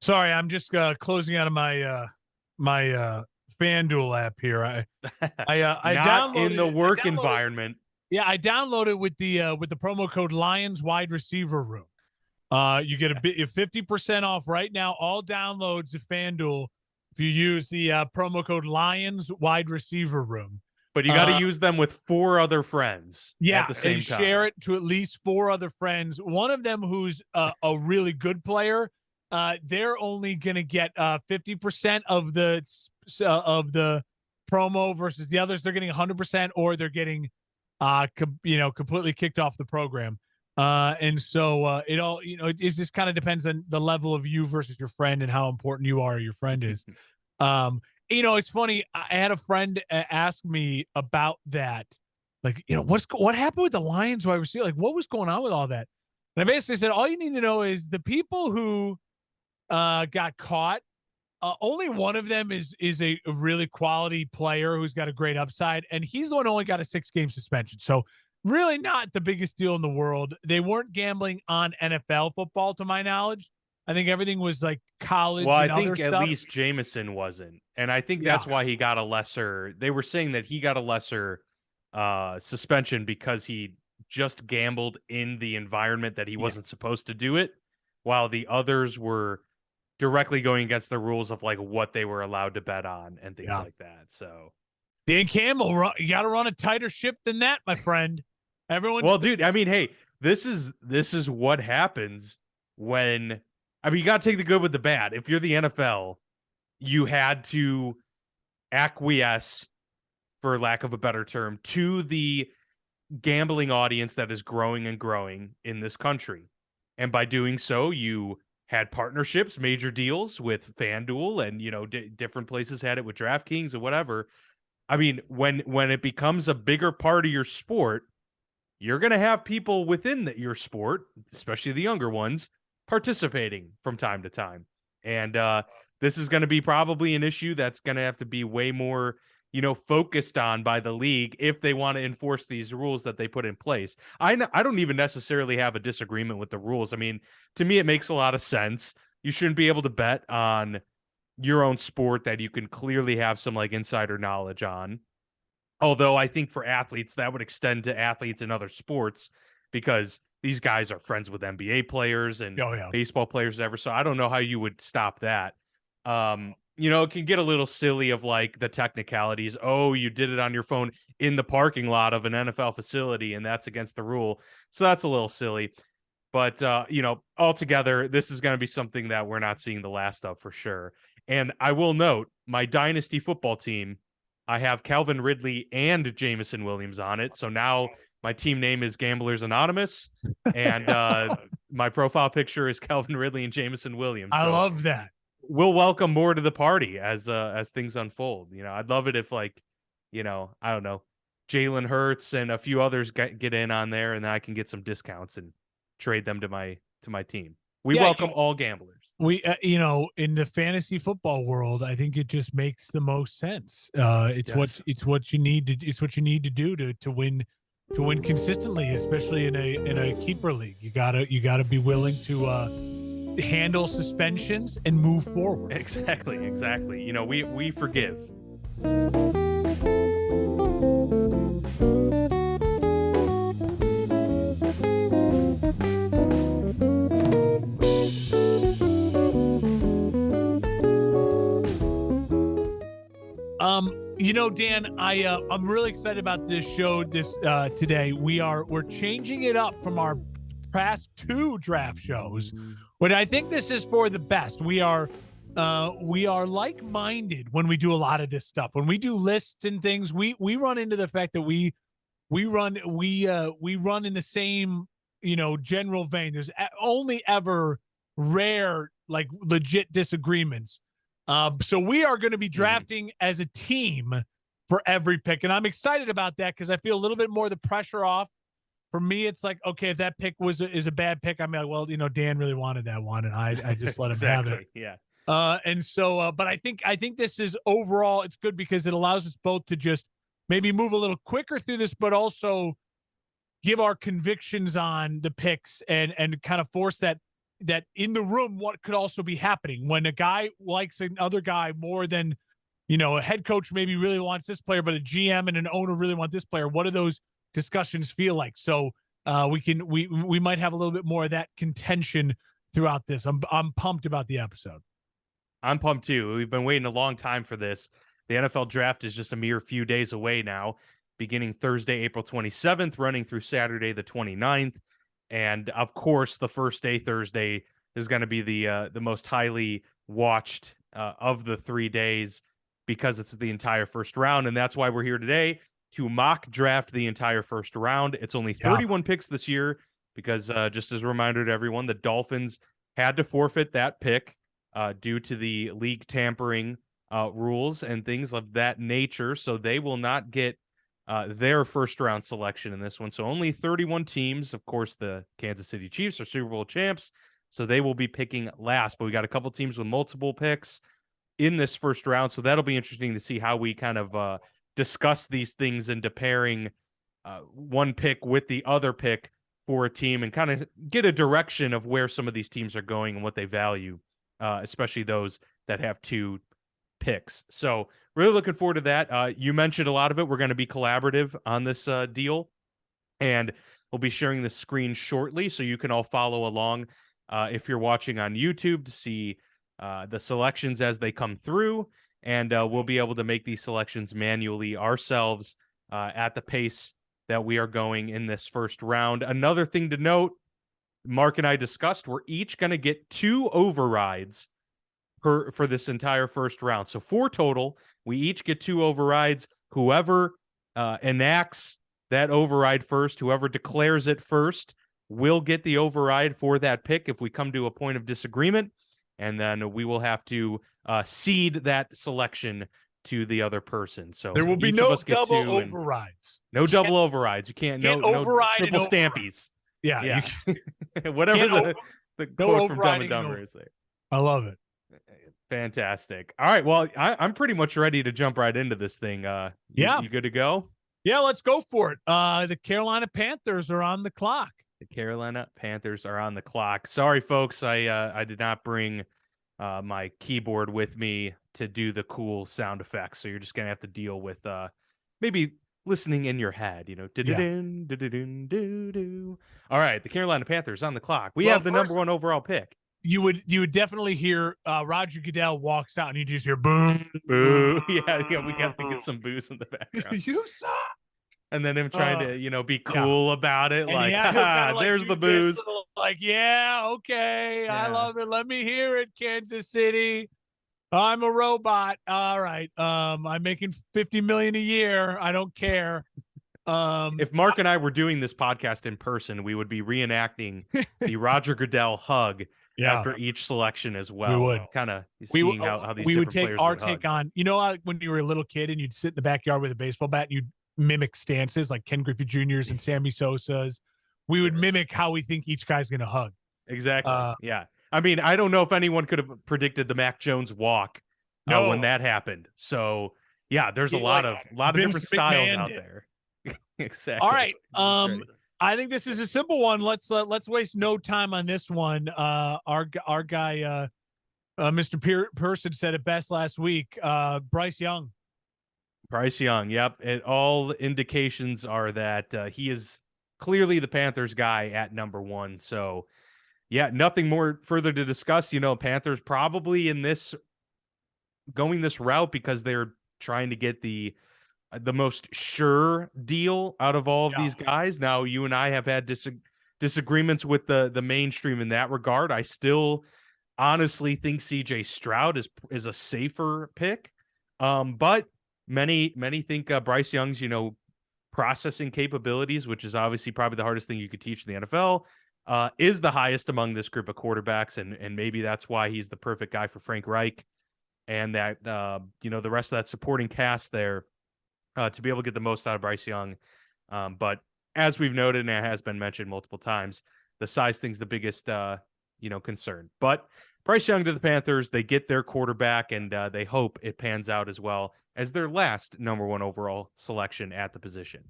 Sorry, I'm just closing out of my FanDuel app here. I Not in downloaded the it. I work downloaded. environment. Yeah, I downloaded with the promo code Lions Wide Receiver Room. You get a bit 50% off right now. All downloads of FanDuel if you use the promo code Lions Wide Receiver Room. But you got to use them with 4 other friends at Yeah, the and same share time. it to at least 4 other friends. One of them who's a really good player. They're only going to get 50% of the promo versus the others. They're getting 100%, or they're getting completely kicked off the program. And so it all it just kind of depends on the level of you versus your friend and how important you are or your friend is. Um, it's funny. I had a friend ask me about that. Like, what happened with the Lions wide receiver? Like, what was going on with all that? And I basically said, all you need to know is the people who got caught. Only one of them is a really quality player who's got a great upside, and he's the one who only got a 6-game suspension. So really not the biggest deal in the world. They weren't gambling on NFL football, to my knowledge. I think everything was like Well, college I and other think at stuff. least Jameson wasn't. And I think Yeah. that's why he got a lesser. They were saying that he got a lesser suspension because he just gambled in the environment that he Yeah. wasn't supposed to do it, while the others were directly going against the rules of like what they were allowed to bet on and things Yeah. like that. So, Dan Campbell, you got to run a tighter ship than that, my friend. Everyone's well, dude, I mean, hey, this is what happens when I mean, you got to take the good with the bad. If you're the NFL, you had to acquiesce, for lack of a better term, to the gambling audience that is growing and growing in this country. And by doing so, you had partnerships, major deals with FanDuel, and different places had it with DraftKings or whatever. I mean, when it becomes a bigger part of your sport, you're going to have people within your sport, especially the younger ones, participating from time to time. And this is going to be probably an issue that's going to have to be way more, focused on by the league if they want to enforce these rules that they put in place. I don't even necessarily have a disagreement with the rules. I mean, to me, it makes a lot of sense. You shouldn't be able to bet on your own sport that you can clearly have some like insider knowledge on. Although I think for athletes, that would extend to athletes in other sports because these guys are friends with NBA players and oh yeah. baseball players ever. So I don't know how you would stop that. It can get a little silly of like the technicalities. Oh, you did it on your phone in the parking lot of an NFL facility, and that's against the rule. So that's a little silly. But altogether, this is going to be something that we're not seeing the last of for sure. And I will note my dynasty football team, I have Calvin Ridley and Jameson Williams on it. So now my team name is Gamblers Anonymous, and my profile picture is Calvin Ridley and Jameson Williams. I So love that. we'll welcome more to the party as things unfold. I'd love it if like, I don't know, Jalen Hurts and a few others get in on there, and then I can get some discounts and trade them to my team. We Yeah, welcome all gamblers. we in the fantasy football world, I think it just makes the most sense. It's Yes. what you need to do to win consistently, especially in a keeper league. You gotta be willing to handle suspensions and move forward. Exactly. We forgive. Dan, I'm really excited about this show today. We're changing it up from our past 2 draft shows, but I think this is for the best. We are like-minded when we do a lot of this stuff. When we do lists and things, we run into the fact that we run in the same general vein. There's only ever rare like legit disagreements. So we are going to be drafting as a team for every pick, and I'm excited about that because I feel a little bit more the pressure off. For me, it's like, okay, if that pick is a bad pick, I'm like, well, Dan really wanted that one, and I just let him have it. Yeah. And so, but I think this is overall it's good because it allows us both to just maybe move a little quicker through this, but also give our convictions on the picks and kind of force that that in the room, what could also be happening when a guy likes another guy more than, a head coach maybe really wants this player, but a GM and an owner really want this player. What do those discussions feel like? So we might have a little bit more of that contention throughout this. I'm pumped about the episode. I'm pumped too. We've been waiting a long time for this. The NFL draft is just a mere few days away now, beginning Thursday, April 27th, running through Saturday, the 29th. And of course, the first day, Thursday, is going to be the most highly watched of the 3 days because it's the entire first round. And that's why we're here today to mock draft the entire first round. It's only 31 picks this year because just as a reminder to everyone, the Dolphins had to forfeit that pick due to the league tampering rules and things of that nature. So they will not get their first round selection in this one. So only 31 teams. Of course, the Kansas City Chiefs are Super Bowl champs, so they will be picking last. But we got a couple teams with multiple picks in this first round. So that'll be interesting to see how we kind of discuss these things into pairing one pick with the other pick for a team and kind of get a direction of where some of these teams are going and what they value, especially those that have 2 picks. So really looking forward to that. You mentioned a lot of it. We're going to be collaborative on this deal, and we'll be sharing the screen shortly so you can all follow along if you're watching on YouTube to see the selections as they come through, and we'll be able to make these selections manually ourselves at the pace that we are going in this first round. Another thing to note, Mark and I discussed, we're each going to get 2 overrides for this entire first round. So 4 total. We each get 2 overrides. Whoever enacts that override first, whoever declares it first, will get the override for that pick if we come to a point of disagreement. And then we will have to cede that selection to the other person. So there will be no double overrides. No double overrides. You can't override no triple stampies. Yeah. Whatever the quote from Dumb and Dumber is there. I love it. Fantastic. All right. Well, I'm pretty much ready to jump right into this thing. You good to go? Yeah, let's go for it. The Carolina Panthers are on the clock. The Carolina Panthers are on the clock. Sorry, folks. I did not bring my keyboard with me to do the cool sound effects. So you're just going to have to deal with maybe listening in your head, All right. The Carolina Panthers on the clock. We have the number 1 overall pick. You would definitely hear Roger Goodell walks out and you just hear boo, boo. Yeah, we got to get some boos in the background. You suck. And then him trying to, be cool about it. And like, there's the booze. Like, yeah, okay. Yeah. I love it. Let me hear it, Kansas City. I'm a robot. All right. I'm making $50 million a year. I don't care. If Mark and I were doing this podcast in person, we would be reenacting the Roger Goodell hug after each selection as well. We would kind of seeing how these. We would take our take on. When you were a little kid and you'd sit in the backyard with a baseball bat and you'd mimic stances like Ken Griffey Jr.'s and Sammy Sosa's. We would mimic how we think each guy's going to hug. Exactly. Yeah. I mean, I don't know if anyone could have predicted the Mac Jones walk when that happened. So yeah, there's a lot of different styles out there. Exactly. All right. I think this is a simple one. Let's waste no time on this one. Our guy, Mr. Person said it best last week. Bryce Young. Yep. And all indications are that he is clearly the Panthers guy at number 1. So yeah, nothing more further to discuss. Panthers probably going this route because they're trying to get the most sure deal out of all of these guys. Now, you and I have had disagreements with the mainstream in that regard. I still honestly think CJ Stroud is a safer pick. But many think Bryce Young's, processing capabilities, which is obviously probably the hardest thing you could teach in the NFL, is the highest among this group of quarterbacks. And maybe that's why he's the perfect guy for Frank Reich and that, the rest of that supporting cast there to be able to get the most out of Bryce Young. But as we've noted, and it has been mentioned multiple times, the size thing's the biggest, concern. But Bryce Young to the Panthers, they get their quarterback, and they hope it pans out as well as their last number 1 overall selection at the position.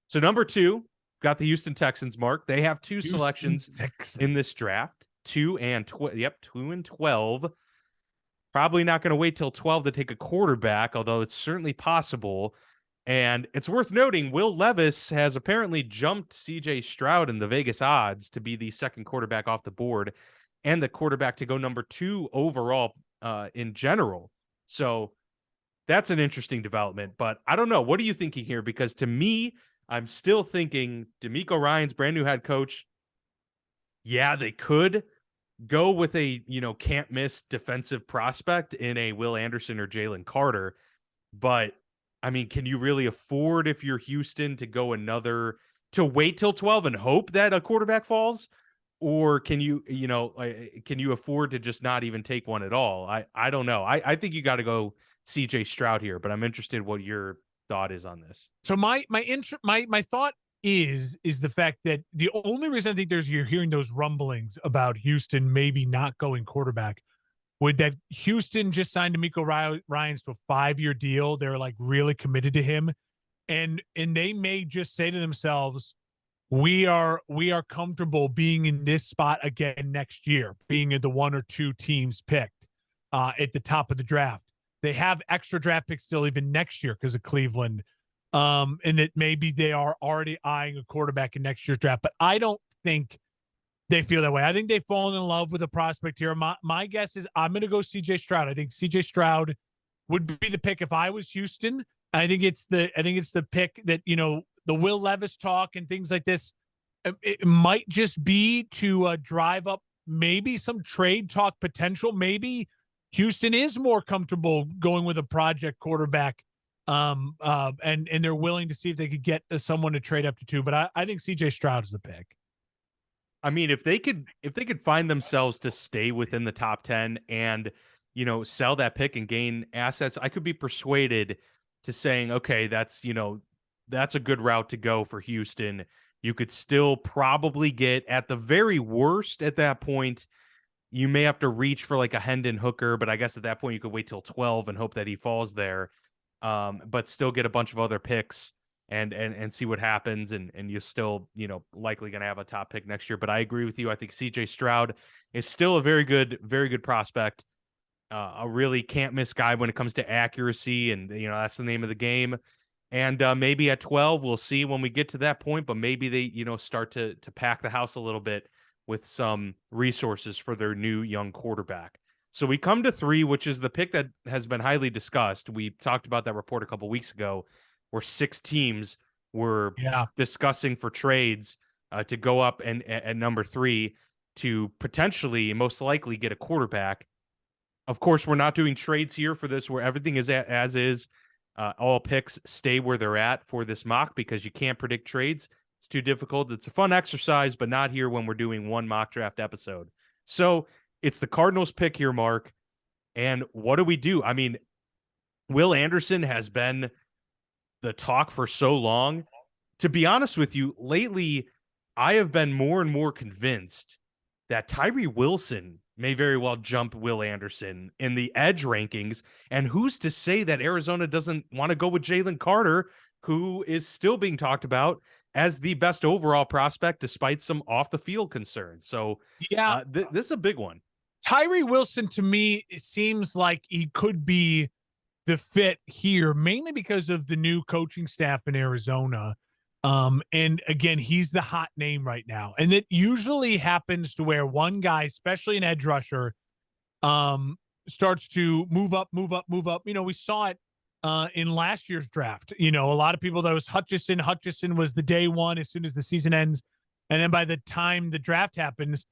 So number 2, got the Houston Texans, Mark. They have 2 selections in this draft. 2-12. Probably not going to wait till 12 to take a quarterback, although it's certainly possible. And it's worth noting, Will Levis has apparently jumped CJ Stroud in the Vegas odds to be the second quarterback off the board and the quarterback to go number 2 overall in general. So that's an interesting development, but I don't know. What are you thinking here? Because to me, I'm still thinking DeMeco Ryans brand new head coach. Yeah, they could go with a, can't miss defensive prospect in a Will Anderson or Jalen Carter. But I mean, can you really afford, if you're Houston, to wait till 12 and hope that a quarterback falls? Or can you afford to just not even take one at all? I don't know. I think you got to go CJ Stroud here, but I'm interested what your thought is on this. So my thought is the fact that the only reason I think you're hearing those rumblings about Houston maybe not going quarterback would that Houston just signed DeMeco Ryans to a 5-year deal. They're like really committed to him, and they may just say to themselves, we are comfortable being in this spot again next year, being in the 1 or 2 teams picked at the top of the draft. They have extra draft picks still even next year because of Cleveland. And that maybe they are already eyeing a quarterback in next year's draft. But I don't think they feel that way. I think they've fallen in love with a prospect here. My guess is I'm going to go CJ Stroud. I think CJ Stroud would be the pick if I was Houston. I think it's the pick that, the Will Levis talk and things like this. It might just be to drive up maybe some trade talk potential. Maybe Houston is more comfortable going with a project quarterback. And they're willing to see if they could get someone to trade up to 2. But I think CJ Stroud is the pick. I mean, if they could find themselves to stay within the top 10 and, sell that pick and gain assets, I could be persuaded to saying, okay, that's a good route to go for Houston. You could still probably get, at the very worst at that point, you may have to reach for like a Hendon Hooker, but I guess at that point you could wait till 12 and hope that he falls there. But still get a bunch of other picks and see what happens. And you're still, likely going to have a top pick next year. But I agree with you. I think CJ Stroud is still a very good prospect. A really can't miss guy when it comes to accuracy. And, that's the name of the game. And maybe at 12, we'll see when we get to that point, but maybe they, start to pack the house a little bit with some resources for their new young quarterback. So we come to 3, which is the pick that has been highly discussed. We talked about that report a couple of weeks ago where 6 teams were discussing for trades to go up and at number 3 to potentially, most likely, get a quarterback. Of course, we're not doing trades here for this where everything is as is. All picks stay where they're at for this mock because you can't predict trades. It's too difficult. It's a fun exercise, but not here when we're doing one mock draft episode. So it's the Cardinals pick here, Mark. And what do we do? I mean, Will Anderson has been the talk for so long. To be honest with you, lately, I have been more and more convinced that Tyree Wilson may very well jump Will Anderson in the edge rankings. And who's to say that Arizona doesn't want to go with Jalen Carter, who is still being talked about as the best overall prospect, despite some off the field concerns. So this is a big one. Tyree Wilson, to me, it seems like he could be the fit here, mainly because of the new coaching staff in Arizona. And again, he's the hot name right now. And it usually happens to where one guy, especially an edge rusher, starts to move up. We saw it in last year's draft. A lot of people, that was Hutchison. Hutchison was the day one as soon as the season ends. And then by the time the draft happens,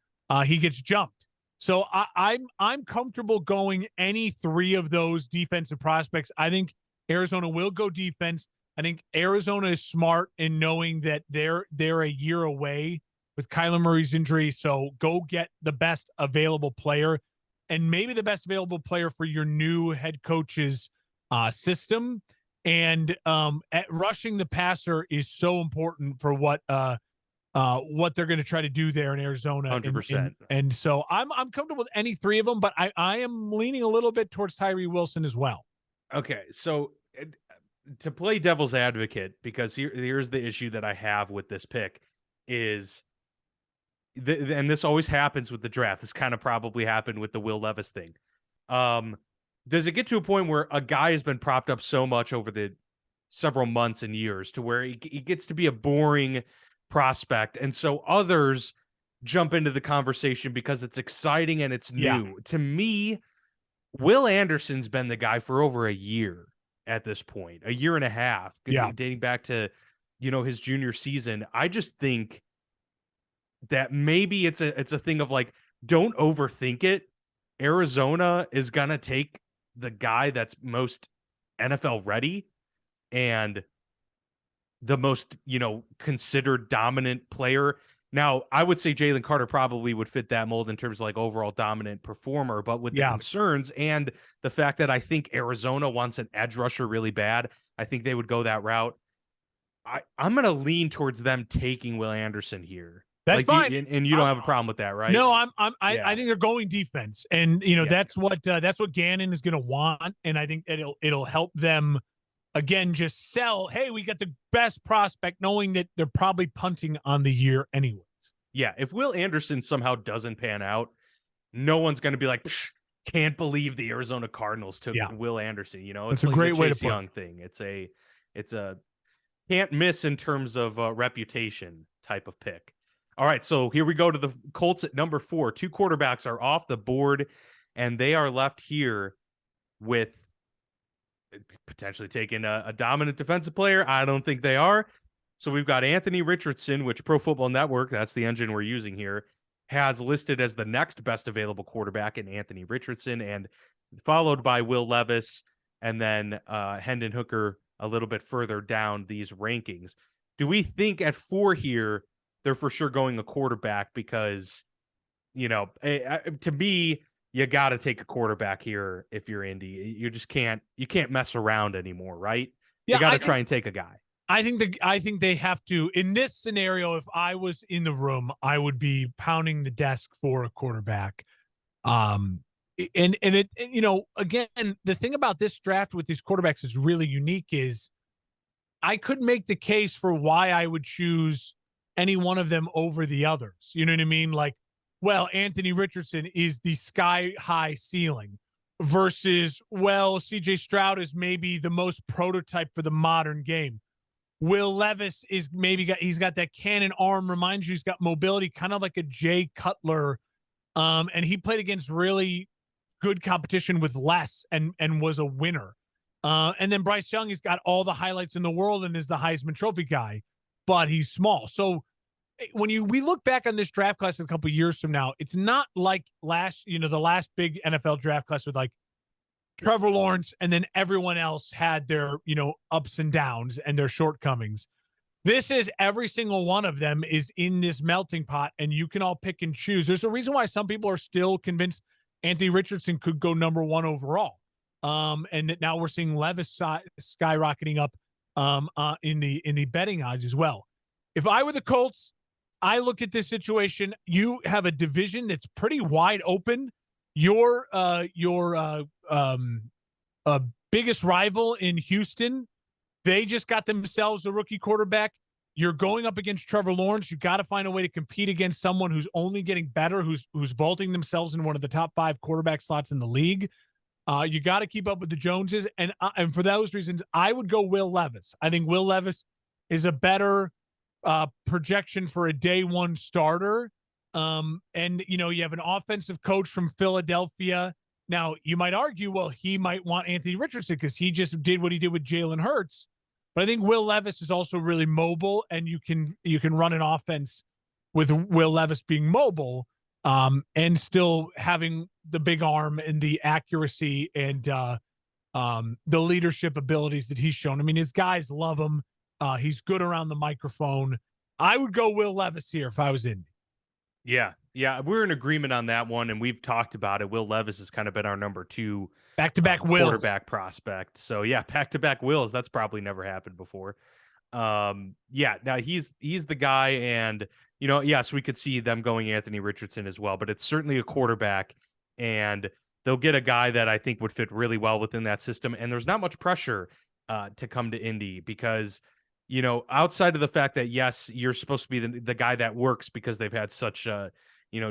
he gets jumped. So I'm comfortable going any 3 of those defensive prospects. I think Arizona will go defense. I think Arizona is smart in knowing that they're a year away with Kyler Murray's injury. So go get the best available player, and maybe the best available player for your new head coach's system. And rushing the passer is so important for what they're going to try to do there in Arizona. 100%. And so I'm comfortable with any 3 of them, but I am leaning a little bit towards Tyree Wilson as well. Okay, so to play devil's advocate, because here's the issue that I have with this pick is and this always happens with the draft. This kind of probably happened with the Will Levis thing. Does it get to a point where a guy has been propped up so much over the several months and years to where he gets to be a boring prospect, and so others jump into the conversation because it's exciting and it's new? To me, Will Anderson's been the guy for over a year at this point, a year and a half, dating back to, his junior season. I just think that maybe it's a thing of like, don't overthink it. Arizona is going to take the guy that's most NFL ready and the most, considered dominant player. Now, I would say Jalen Carter probably would fit that mold in terms of like overall dominant performer, but with the concerns and the fact that I think Arizona wants an edge rusher really bad, I think they would go that route. I'm going to lean towards them taking Will Anderson here. That's fine. And you don't have a problem with that, right? No, I think they're going defense, and that's what Gannon is going to want, and I think it'll help them again just sell. Hey, we got the best prospect, knowing that they're probably punting on the year anyways. Yeah, if Will Anderson somehow doesn't pan out, no one's going to be like, can't believe the Arizona Cardinals took Will Anderson. It's a like great way to put Young it. Thing. It's a can't miss in terms of reputation type of pick. All right, so here we go to the Colts at number 4. 2 quarterbacks are off the board, and they are left here with potentially taking a dominant defensive player. I don't think they are. So we've got Anthony Richardson, which Pro Football Network, that's the engine we're using here, has listed as the next best available quarterback in Anthony Richardson, and followed by Will Levis, and then Hendon Hooker a little bit further down these rankings. Do we think at 4 here they're for sure going a quarterback? Because, to me, you got to take a quarterback here if you're Indy. You just can't mess around anymore, right? You got to try and take a guy. I think they have to. In this scenario, if I was in the room, I would be pounding the desk for a quarterback. And it, again, the thing about this draft with these quarterbacks is really unique is I could make the case for why I would choose any one of them over the others. You know what I mean? Like, well, Anthony Richardson is the sky high ceiling versus, well, CJ Stroud is maybe the most prototype for the modern game. Will Levis is he's got that cannon arm, reminds you he's got mobility, kind of like a Jay Cutler. And he played against really good competition with less and was a winner. And then Bryce Young, he's got all the highlights in the world and is the Heisman Trophy guy, but he's small. So when we look back on this draft class a couple of years from now, it's not like the last big NFL draft class with like Trevor Lawrence and then everyone else had their, ups and downs and their shortcomings. This is every single one of them is in this melting pot, and you can all pick and choose. There's a reason why some people are still convinced Anthony Richardson could go number 1 overall. And now we're seeing Levis skyrocketing up in the betting odds as well. If I were the Colts, I look at this situation. You have a division that's pretty wide open. Your biggest rival in Houston, they just got themselves a rookie quarterback. You're going up against Trevor Lawrence. You got to find a way to compete against someone who's only getting better, who's vaulting themselves in one of the top 5 quarterback slots in the league. You got to keep up with the Joneses, and for those reasons, I would go Will Levis. I think Will Levis is a better projection for a day 1 starter. And you have an offensive coach from Philadelphia. Now, you might argue, well, he might want Anthony Richardson because he just did what he did with Jalen Hurts. But I think Will Levis is also really mobile, and you can run an offense with Will Levis being mobile, and still having the big arm and the accuracy and the leadership abilities that he's shown. I mean, his guys love him. He's good around the microphone. I would go Will Levis here if I was in. Yeah, we're in agreement on that one, and we've talked about it. Will Levis has kind of been our number 2 back-to-back quarterback prospect. So yeah, back-to-back Wills. That's probably never happened before. Now he's the guy, and yes, we could see them going Anthony Richardson as well, but it's certainly a quarterback, and they'll get a guy that I think would fit really well within that system. And there's not much pressure to come to Indy because outside of the fact that, yes, you're supposed to be the guy that works because they've had such a,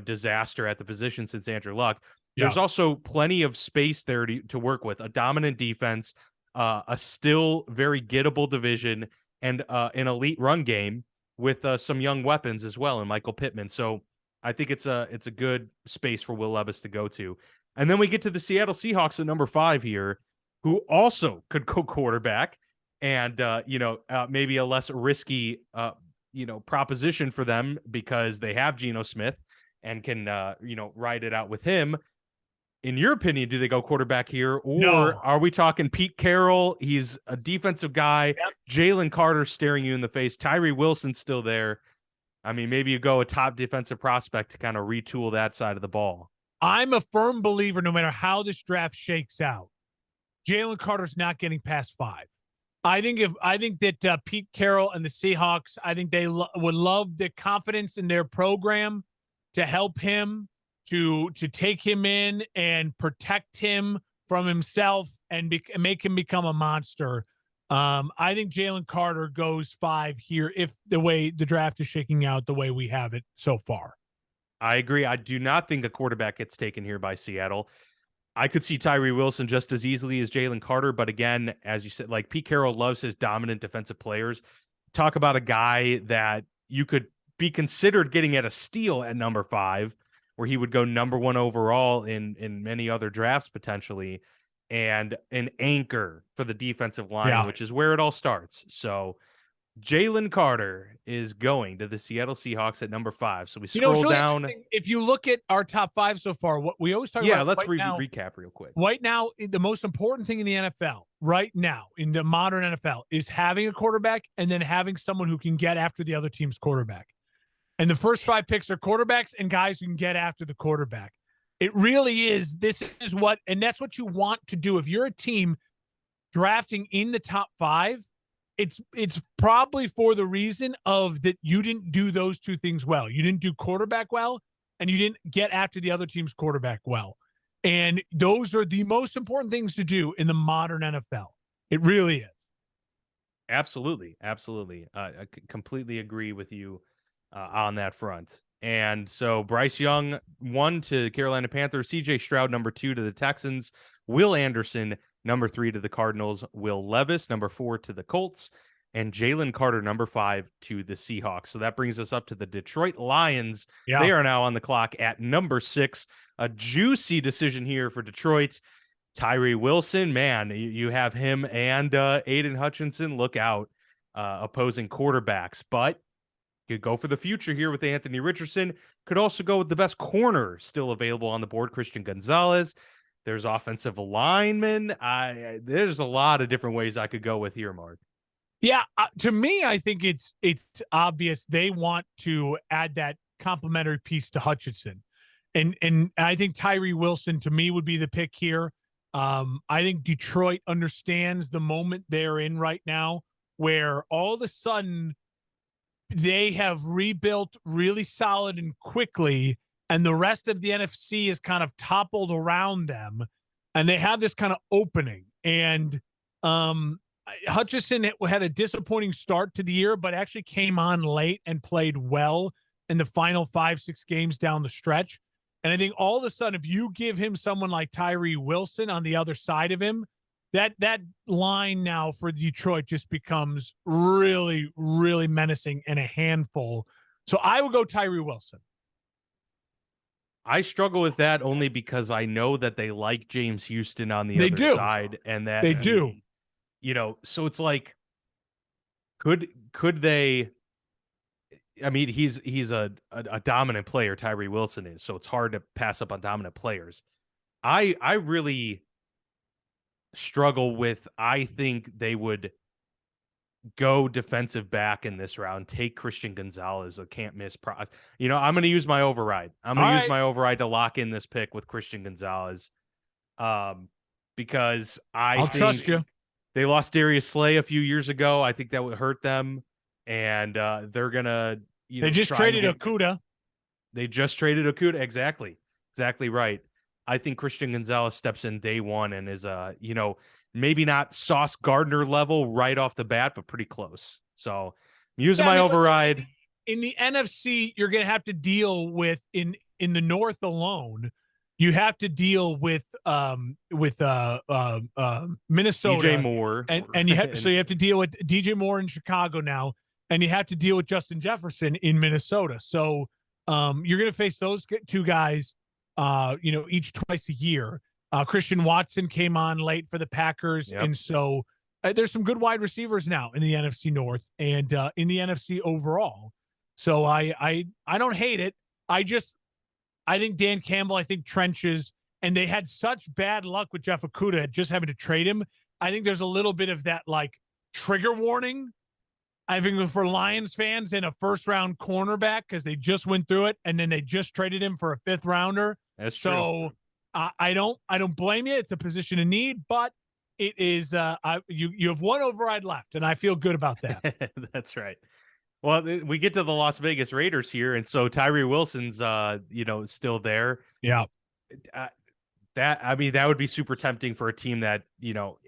disaster at the position since Andrew Luck, Yeah. there's also plenty of space there to work with. A dominant defense, a still very gettable division, and an elite run game with some young weapons as well, and Michael Pittman. So I think it's a good space for Will Levis to go to. And then we get to the Seattle Seahawks at number 5 here, who also could go quarterback, and maybe a less risky proposition for them because they have Geno Smith and can ride it out with him. In your opinion, do they go quarterback here, or No. are we talking Pete Carroll? He's a defensive guy. Yep. Jalen Carter staring you in the face. Tyree Wilson's still there. I mean, maybe you go a top defensive prospect to kind of retool that side of the ball. I'm a firm believer, no matter how this draft shakes out, Jalen Carter's not getting past 5. I think that Pete Carroll and the Seahawks, I think they would love the confidence in their program to help him, to take him in and protect him from himself and make him become a monster. I think Jalen Carter goes 5 here if the way the draft is shaking out the way we have it so far. I agree. I do not think a quarterback gets taken here by Seattle. I could see Tyree Wilson just as easily as Jalen Carter. But again, as you said, like, Pete Carroll loves his dominant defensive players. Talk about a guy that you could be considered getting at a steal at number 5, where he would go number 1 overall in many other drafts potentially, and an anchor for the defensive line, which is where it all starts. So Jalen Carter is going to the Seattle Seahawks at number 5. So we scroll it's really down. If you look at our top 5 so far, what we always talk about. Yeah, let's now, recap real quick. Right now, the most important thing in the NFL, right now, in the modern NFL, is having a quarterback and then having someone who can get after the other team's quarterback. And the first 5 picks are quarterbacks and guys who can get after the quarterback. It really is. This is what, and that's what you want to do. If you're a team drafting in the top 5, it's probably for the reason of that you didn't do those 2 things well. You didn't do quarterback well, and you didn't get after the other team's quarterback well. And those are the most important things to do in the modern NFL. It really is. Absolutely. Absolutely. I completely agree with you on that front. And so Bryce Young, 1 to Carolina Panthers, CJ Stroud, number 2 to the Texans, Will Anderson, number 3 to the Cardinals, Will Levis, number 4 to the Colts, and Jalen Carter, number 5 to the Seahawks. So that brings us up to the Detroit Lions. Yeah. They are now on the clock at number 6. A juicy decision here for Detroit. Tyree Wilson, man, you have him and Aiden Hutchinson. Look out, opposing quarterbacks. But could go for the future here with Anthony Richardson. Could also go with the best corner still available on the board, Christian Gonzalez. There's offensive linemen. There's a lot of different ways I could go with here, Mark. Yeah, to me, I think it's obvious they want to add that complementary piece to Hutchinson, and I think Tyree Wilson to me would be the pick here. I think Detroit understands the moment they're in right now, where all of a sudden they have rebuilt really solid and quickly, and the rest of the NFC is kind of toppled around them, and they have this kind of opening. And Hutchinson had a disappointing start to the year, but actually came on late and played well in the final 5-6 games down the stretch. And I think all of a sudden, if you give him someone like Tyree Wilson on the other side of him, that line now for Detroit just becomes really, really menacing and a handful. So I would go Tyree Wilson. I struggle with that only because I know that they like James Houston on the other side, and that they do. So it's like, could they? I mean, he's a dominant player. Tyree Wilson is, so it's hard to pass up on dominant players. I really struggle with. I think they would go defensive back in this round. Take Christian Gonzalez, a can't miss. I'm going to use my override. I'm going to use my override to lock in this pick with Christian Gonzalez, because I'll trust you. They lost Darius Slay a few years ago. I think that would hurt them, and they're gonna. They just traded Okudah. They just traded Okudah. Exactly right. I think Christian Gonzalez steps in day one and is maybe not Sauce Gardner level right off the bat, but pretty close. So I'm using Yeah, I my mean, listen, override. in the NFC, you're going to have to deal with in the North alone. You have to deal with DJ Minnesota, Moore. and you have so And you have to deal with DJ Moore in Chicago now, and you have to deal with Justin Jefferson in Minnesota. So you're going to face those two guys, each twice a year. Christian Watson came on late for the Packers, yep. and so there's some good wide receivers now in the NFC North and in the NFC overall. So I don't hate it. I think Dan Campbell, I think trenches, and they had such bad luck with Jeff Okudah just having to trade him. I think there's a little bit of that like trigger warning. I think for Lions fans and a first round cornerback because they just went through it and then they just traded him for a 5th rounder. That's true. So I don't blame you. It's a position of need, but it is you have one override left, and I feel good about that. That's right. Well, we get to the Las Vegas Raiders here, and so Tyree Wilson's still there. Yeah. That would be super tempting for a team that,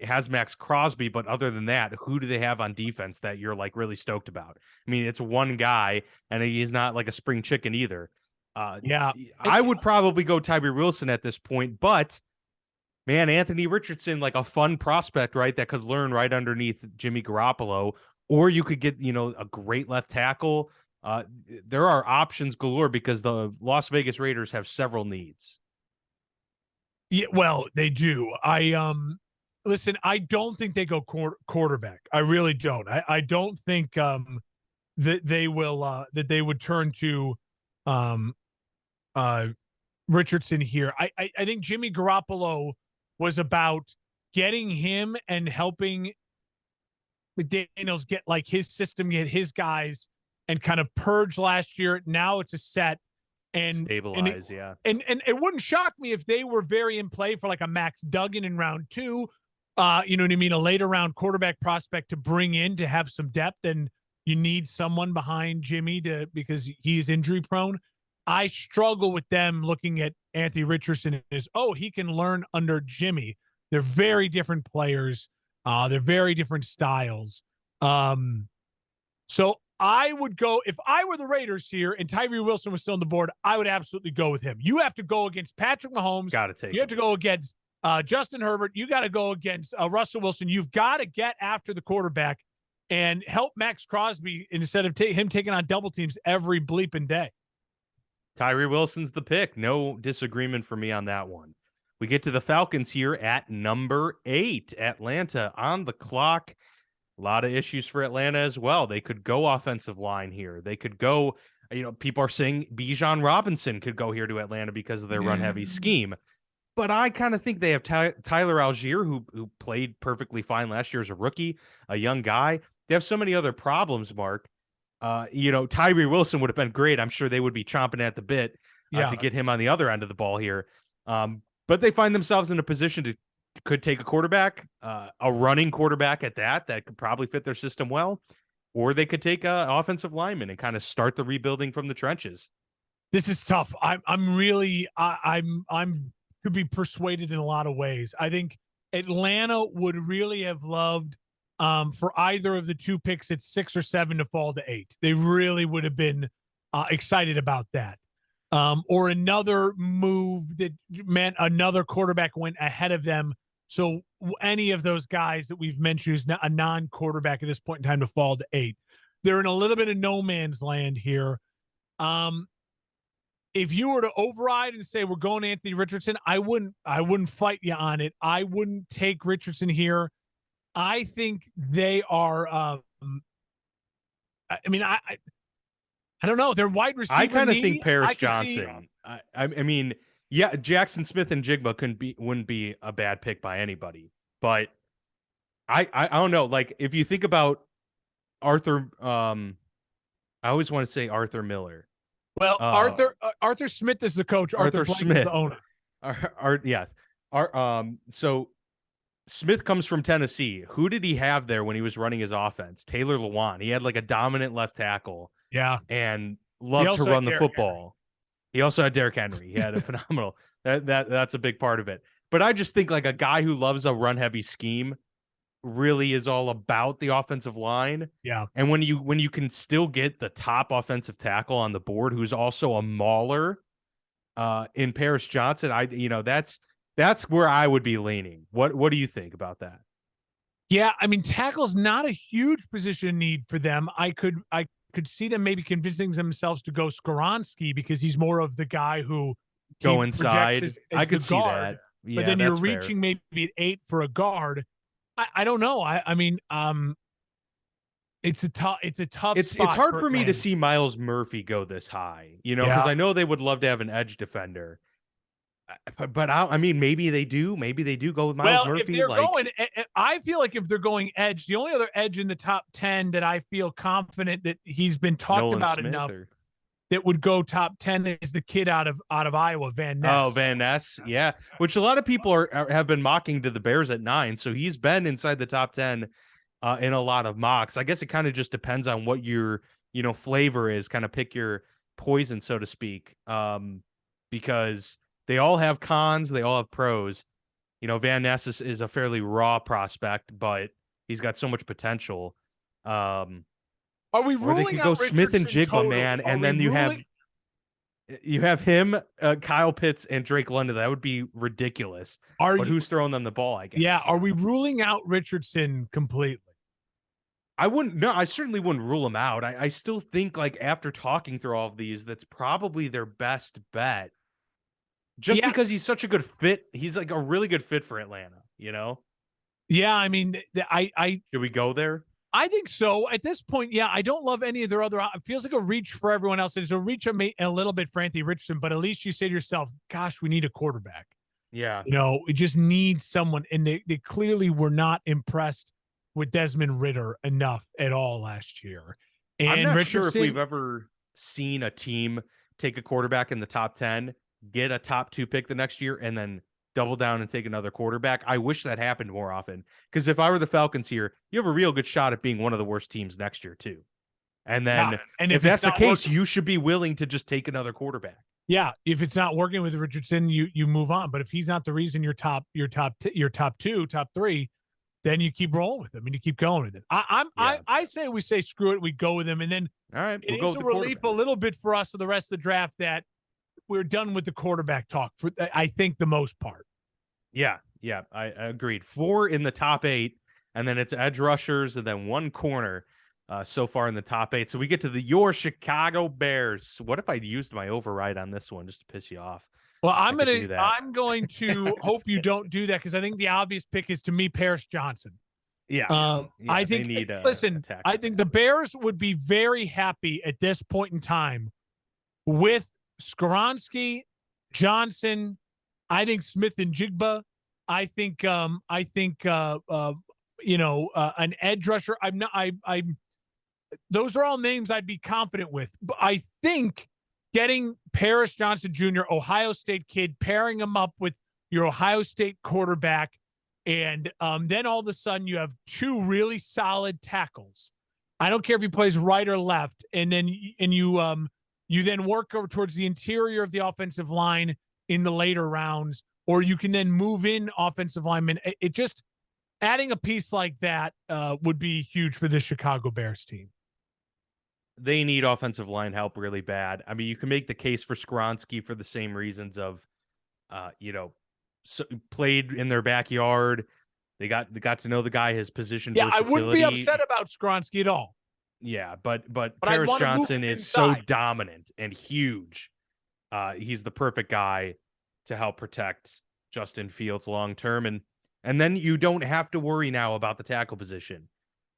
has Max Crosby, but other than that, who do they have on defense that you're like really stoked about? I mean, it's one guy, and he's not like a spring chicken either. Yeah. I would probably go Tyree Wilson at this point, but man, Anthony Richardson, like a fun prospect, right? That could learn right underneath Jimmy Garoppolo, or you could get, a great left tackle. There are options galore because the Las Vegas Raiders have several needs. Yeah, well, they do. Listen, I don't think they go quarterback. I really don't. I don't think that they will that they would turn to Richardson here. I think Jimmy Garoppolo was about getting him and helping McDaniels get like his system, get his guys, and kind of purge last year. Now it's a set and stabilize, and it wouldn't shock me if they were very in play for like a Max Duggan in round 2. You know what I mean? A later round quarterback prospect to bring in to have some depth, and you need someone behind Jimmy because he's injury prone. I struggle with them looking at Anthony Richardson as, he can learn under Jimmy. They're very different players. They're very different styles. So I would go, if I were the Raiders here and Tyree Wilson was still on the board, I would absolutely go with him. You have to go against Patrick Mahomes. You have to go against Justin Herbert. You got to go against Russell Wilson. You've got to get after the quarterback and help Max Crosby instead of him taking on double teams every bleeping day. Tyree Wilson's the pick. No disagreement for me on that one. We get to the Falcons here at number 8. Atlanta on the clock. A lot of issues for Atlanta as well. They could go offensive line here. They could go, people are saying Bijan Robinson could go here to Atlanta because of their run-heavy scheme. But I kind of think they have Tyler Algier, who played perfectly fine last year as a rookie, a young guy. They have so many other problems, Mark. Tyree Wilson would have been great. I'm sure they would be chomping at the bit to get him on the other end of the ball here. But they find themselves in a position could take a quarterback, a running quarterback at that could probably fit their system well, or they could take an offensive lineman and kind of start the rebuilding from the trenches. This is tough. I'm really could be persuaded in a lot of ways. I think Atlanta would really have loved for either of the two picks at 6 or 7 to fall to 8. They really would have been excited about that. Or another move that meant another quarterback went ahead of them. So any of those guys that we've mentioned is a non-quarterback at this point in time to fall to 8. They're in a little bit of no man's land here. If you were to override and say we're going Anthony Richardson, I wouldn't fight you on it. I wouldn't take Richardson here. I think they are. I don't know. They're wide receiver. I kind of think Paris Johnson. I mean, yeah, Jackson Smith and Jigba wouldn't be a bad pick by anybody. But I don't know. Like if you think about Arthur, I always want to say Arthur Miller. Well, Arthur Smith is the coach. Arthur Smith is the owner. Yes. So Smith comes from Tennessee. Who did he have there when he was running his offense? Taylor Lewan. He had like a dominant left tackle. Yeah. And loved to run the football. He also had Derrick Henry. He had a phenomenal. That's a big part of it. But I just think like a guy who loves a run heavy scheme really is all about the offensive line. Yeah. And when you can still get the top offensive tackle on the board, who's also a mauler, in Paris Johnson, that's where I would be leaning. What do you think about that? Yeah, I mean, tackle's not a huge position need for them. I could see them maybe convincing themselves to go Skoronski because he's more of the guy who he Go projects inside. as I the could see guard. that. But Yeah, then you're that's fair. reaching maybe at 8 for a guard. I don't know. I mean, it's a tough It's spot hard for for me to Atlanta. see Miles Murphy go this high, because Yeah. I know they would love to have an edge defender. But I mean, maybe they do. Maybe they do go with Miles Well, if Murphy. they're Like going, I feel like if they're going edge, the only other edge in the top 10 that I feel confident that he's been talked Nolan about Smith enough or that would go top 10 is the kid out of Iowa, Van oh, Ness. Van Ness, yeah, which a lot of people have been mocking to the Bears at 9. So he's been inside the top 10 in a lot of mocks. I guess it kind of just depends on what your flavor is. Kind of pick your poison, so to speak, because they all have cons, they all have pros. Van Ness is a fairly raw prospect, but he's got so much potential. Are we Or they ruling could go out Smith and Richardson Jigba, totally? man, Are and we then you have ruling? him, Kyle Pitts, and Drake London. That would be ridiculous. Are But you? who's throwing them the ball? I Yeah. guess. Are we ruling out Richardson completely? I wouldn't. No, I certainly wouldn't rule him out. I still think, like, after talking through all of these, that's probably their best bet. Just Yeah. because he's such a good fit, he's like a really good fit for Atlanta. Yeah. I mean, Should we go there? I think so. At this point, yeah, I don't love any of their other. It feels like a reach for everyone else. It's a reach a little bit for Anthony Richardson, but at least you say to yourself, "Gosh, we need a quarterback." Yeah. We just need someone, and they clearly were not impressed with Desmond Ritter enough at all last year. I'm And not sure if we've Richardson, ever seen a team take a quarterback in the top 10, get a top 2 pick the next year, and then double down and take another quarterback. I wish that happened more often. Because if I were the Falcons here, you have a real good shot at being one of the worst teams next year, too. And then and if it's that's the not case, working, you should be willing to just take another quarterback. yeah, if it's not working with Richardson, you move on. But if he's not the reason you're top two, top three, then you keep rolling with him and you keep going with it. I say we say screw it, we go with him, and then All right, it we'll go is with a the relief a quarterback. little bit for us of the rest of the draft that we're done with the quarterback talk for I think the most part. Yeah, I agreed. 4 in the top 8, and then it's edge rushers, and then 1 corner so far in the top 8. So we get to your Chicago Bears. What if I used my override on this one just to piss you off? Well, I could do that. I'm going to hope you don't do that because I think the obvious pick is to me Paris Johnson. Yeah, I they think need listen, I think the Bears would be very happy at this point in time with Skoronski, Johnson. I think Smith and Jigba. I think an edge rusher. I'm not. I'm. Those are all names I'd be confident with. But I think getting Paris Johnson Jr., Ohio State kid, pairing him up with your Ohio State quarterback, and then all of a sudden you have 2 really solid tackles. I don't care if he plays right or left, and then you then work over towards the interior of the offensive line in the later rounds, or you can then move in offensive linemen. It just adding a piece like that would be huge for the Chicago Bears team. They need offensive line help really bad. I mean, you can make the case for Skoronski for the same reasons of, played in their backyard. They got to know the guy, his position. Yeah, I wouldn't be versatility. upset about Skoronski at all. Yeah, but I'd Paris wanna move Johnson him is so inside. dominant and huge. He's the perfect guy to help protect Justin Fields long term, and then you don't have to worry now about the tackle position.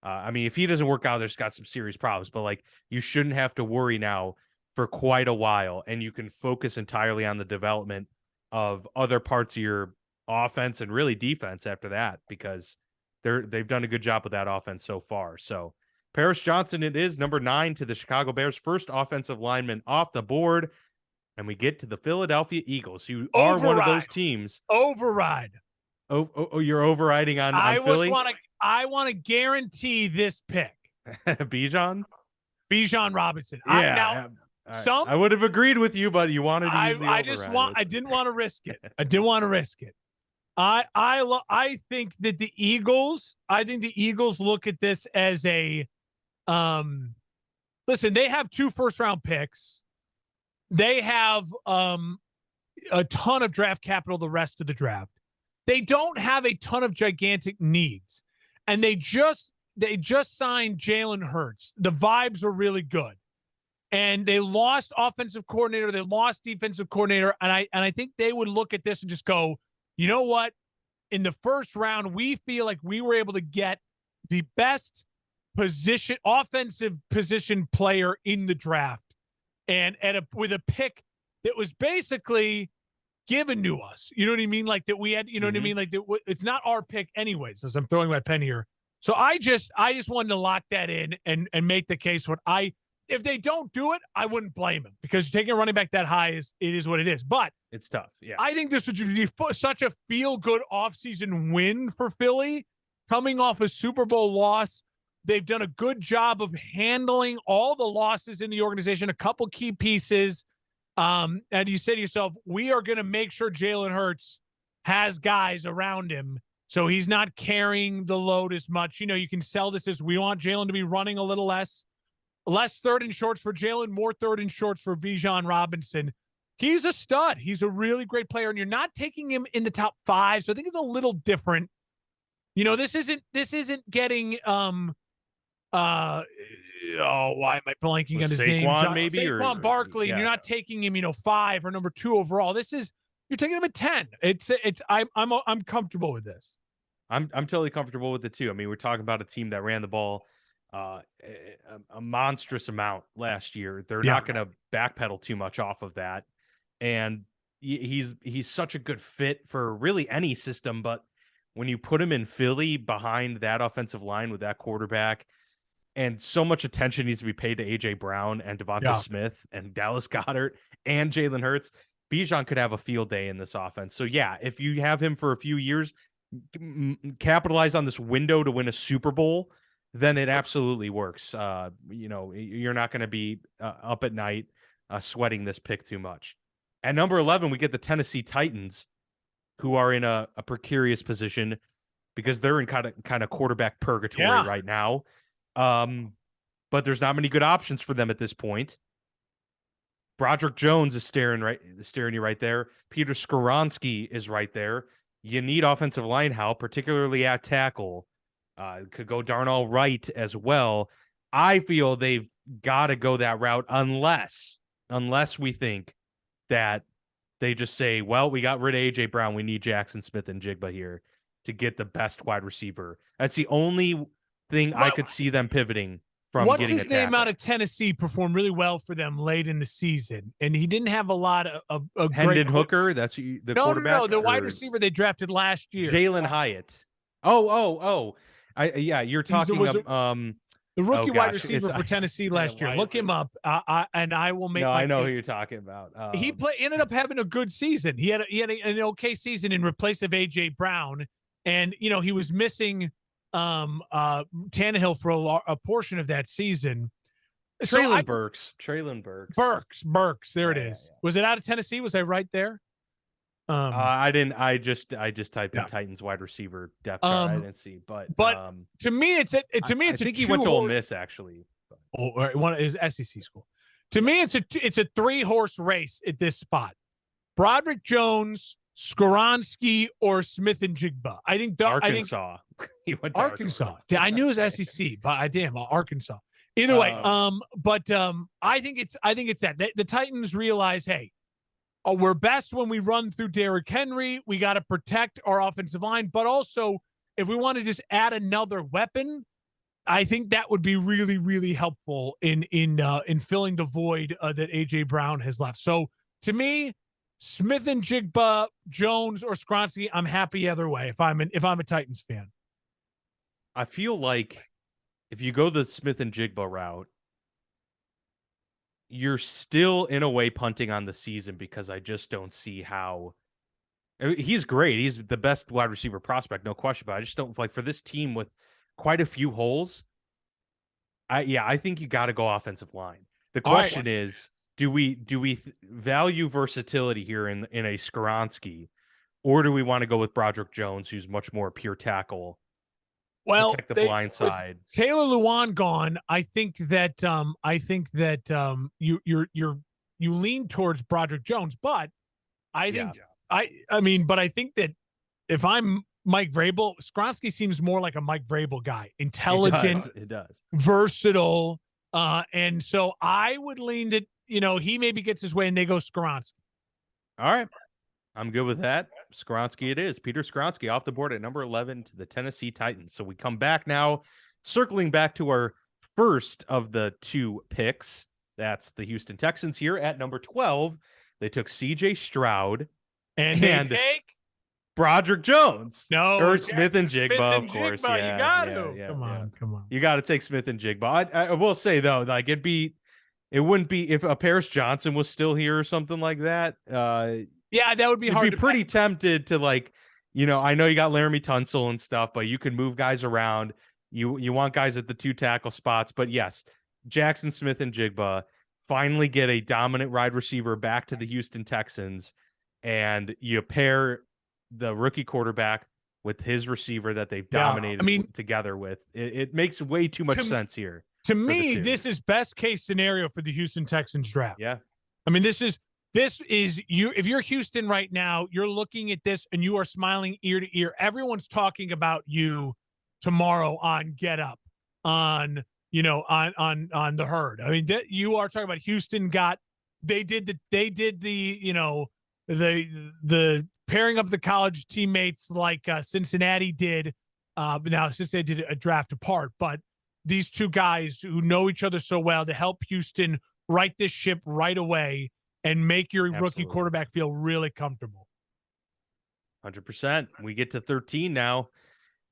I mean, if he doesn't work out, there's got some serious problems, but like you shouldn't have to worry now for quite a while, and you can focus entirely on the development of other parts of your offense and really defense after that, because they've done a good job with that offense so far. So Paris Johnson, it is number 9 to the Chicago Bears, first offensive lineman off the board. And we get to the Philadelphia Eagles, who are one of those teams. Override. Oh, you're overriding on Philly? I want to guarantee this pick. Bijan Robinson. Yeah. I would have agreed with you, but you wanted to use the override. I didn't want to risk it. I didn't want to risk it. I think that I think the Eagles look at this as a listen, they have 2 first-round picks. They have a ton of draft capital the rest of the draft. They don't have a ton of gigantic needs. And they just signed Jalen Hurts. The vibes are really good. And they lost offensive coordinator, they lost defensive coordinator, and I think they would look at this and just go, "You know what? In the first round, we feel like we were able to get the best offensive position player in the draft, and with a pick that was basically given to us." You know what I mean? Like that we had, you know what I mean? Like it's not our pick anyways, as I'm throwing my pen here. So I just wanted to lock that in and make the case if they don't do it, I wouldn't blame him, because taking a running back that high is what it is. But it's tough. Yeah. I think this would be such a feel-good offseason win for Philly, coming off a Super Bowl loss. They've done a good job of handling all the losses in the organization, a couple key pieces. And you say to yourself, we are going to make sure Jalen Hurts has guys around him so he's not carrying the load as much. You know, you can sell this as we want Jalen to be running a little less third and shorts for Jalen, more third and shorts for Bijan Robinson. He's a stud. He's a really great player, and you're not taking him in the top 5. So I think it's a little different. You know, this isn't getting why am I blanking on his name? Saquon Barkley. Yeah. You're not taking him, 5 or number 2 overall. You're taking him at 10. I'm comfortable with this. I'm totally comfortable with it too. I mean, we're talking about a team that ran the ball a monstrous amount last year. They're not going to backpedal too much off of that. And he's such a good fit for really any system, but when you put him in Philly behind that offensive line with that quarterback, and so much attention needs to be paid to AJ Brown and Devonta Smith and Dallas Goedert and Jalen Hurts, Bijan could have a field day in this offense. So yeah, if you have him for a few years, capitalize on this window to win a Super Bowl, then it absolutely works. You're not going to be up at night sweating this pick too much. At number 11, we get the Tennessee Titans, who are in a precarious position because they're in kind of quarterback purgatory right now. But there's not many good options for them at this point. Broderick Jones is staring you right there. Peter Skoronski is right there. You need offensive line help, particularly at tackle. Could go Darnell Wright as well. I feel they've got to go that route unless we think that they just say, well, we got rid of AJ Brown. We need Jackson Smith and Jigba here to get the best wide receiver. That's the only thing I could see them pivoting from. What's his name out of Tennessee performed really well for them late in the season, and he didn't have a lot of Hendon Hooker. That's the quarterback. No, the wide receiver they drafted last year, Jalen Hyatt. You're talking the rookie wide receiver for Tennessee last year. Look him up, and I will make. No, I know who you're talking about. He ended up having a good season. He had an okay season in replace of AJ Brown, and he was missing Tannehill for a portion of that season. Treylon Burks. There it is. Yeah. Was it out of Tennessee? Was I right there? I didn't. I just typed in Titans wide receiver depth chart. I didn't see, but to me, I think he went to Ole Miss actually. One is SEC school. To me, it's a 3-horse race at this spot. Broderick Jones, Skoronski, or Smith and Jigba. I think Arkansas. He went to Arkansas. I knew it was SEC, but Arkansas. Either way, I think it's that the Titans realize, hey, we're best when we run through Derrick Henry. We got to protect our offensive line, but also if we want to just add another weapon, I think that would be really, really helpful in filling the void that AJ Brown has left. So to me, Smith and Jigba, Jones or Skoronski, I'm happy either way. If I'm a Titans fan, I feel like if you go the Smith and Jigba route, you're still in a way punting on the season because I just don't see how. He's great. He's the best wide receiver prospect, no question. But I just don't like for this team with quite a few holes. I think you got to go offensive line. The question is, do we value versatility here in a Skoronski, Or do we want to go with Broderick Jones, who's much more pure tackle, Well, protect the blind with side? Taylor Lewan gone, I think that you lean towards Broderick Jones, but I think but I think that if I'm Mike Vrabel, Skronsky seems more like a Mike Vrabel guy, intelligent, It does. versatile, and so I would lean that he maybe gets his way and they go Skronsky. All right. I'm good with that. Skronsky it is. Peter Skronsky off the board at number 11 to the Tennessee Titans. So we come back now, circling back to our first of the two picks. That's the Houston Texans here at number 12. They took C.J. Stroud and they take Broderick Jones. No, or Smith and Jigba, of course. Jigba, Yeah, you got to. yeah, come on. You got to take Smith and Jigba. I will say though, like it wouldn't be if a Paris Johnson was still here or something like that. Yeah, that would be hard. Be pretty tempted to I know you got Laramie Tunsil and stuff, but you can move guys around. You want guys at the 2 tackle spots, but yes, Jackson Smith and Jigba finally get a dominant wide receiver back to the Houston Texans, and you pair the rookie quarterback with his receiver that they've dominated together with. It makes way too much sense here. To me, this is best case scenario for the Houston Texans draft. Yeah. I mean, this is you. If you're Houston right now, you're looking at this and you are smiling ear to ear. Everyone's talking about you tomorrow on Get Up, on the Herd. I mean, you are talking about Houston they did the pairing up the college teammates like Cincinnati did. Now Cincinnati did a draft apart, but these two guys who know each other so well to help Houston right this ship right away and make your rookie quarterback feel really comfortable. 100%. We get to 13 now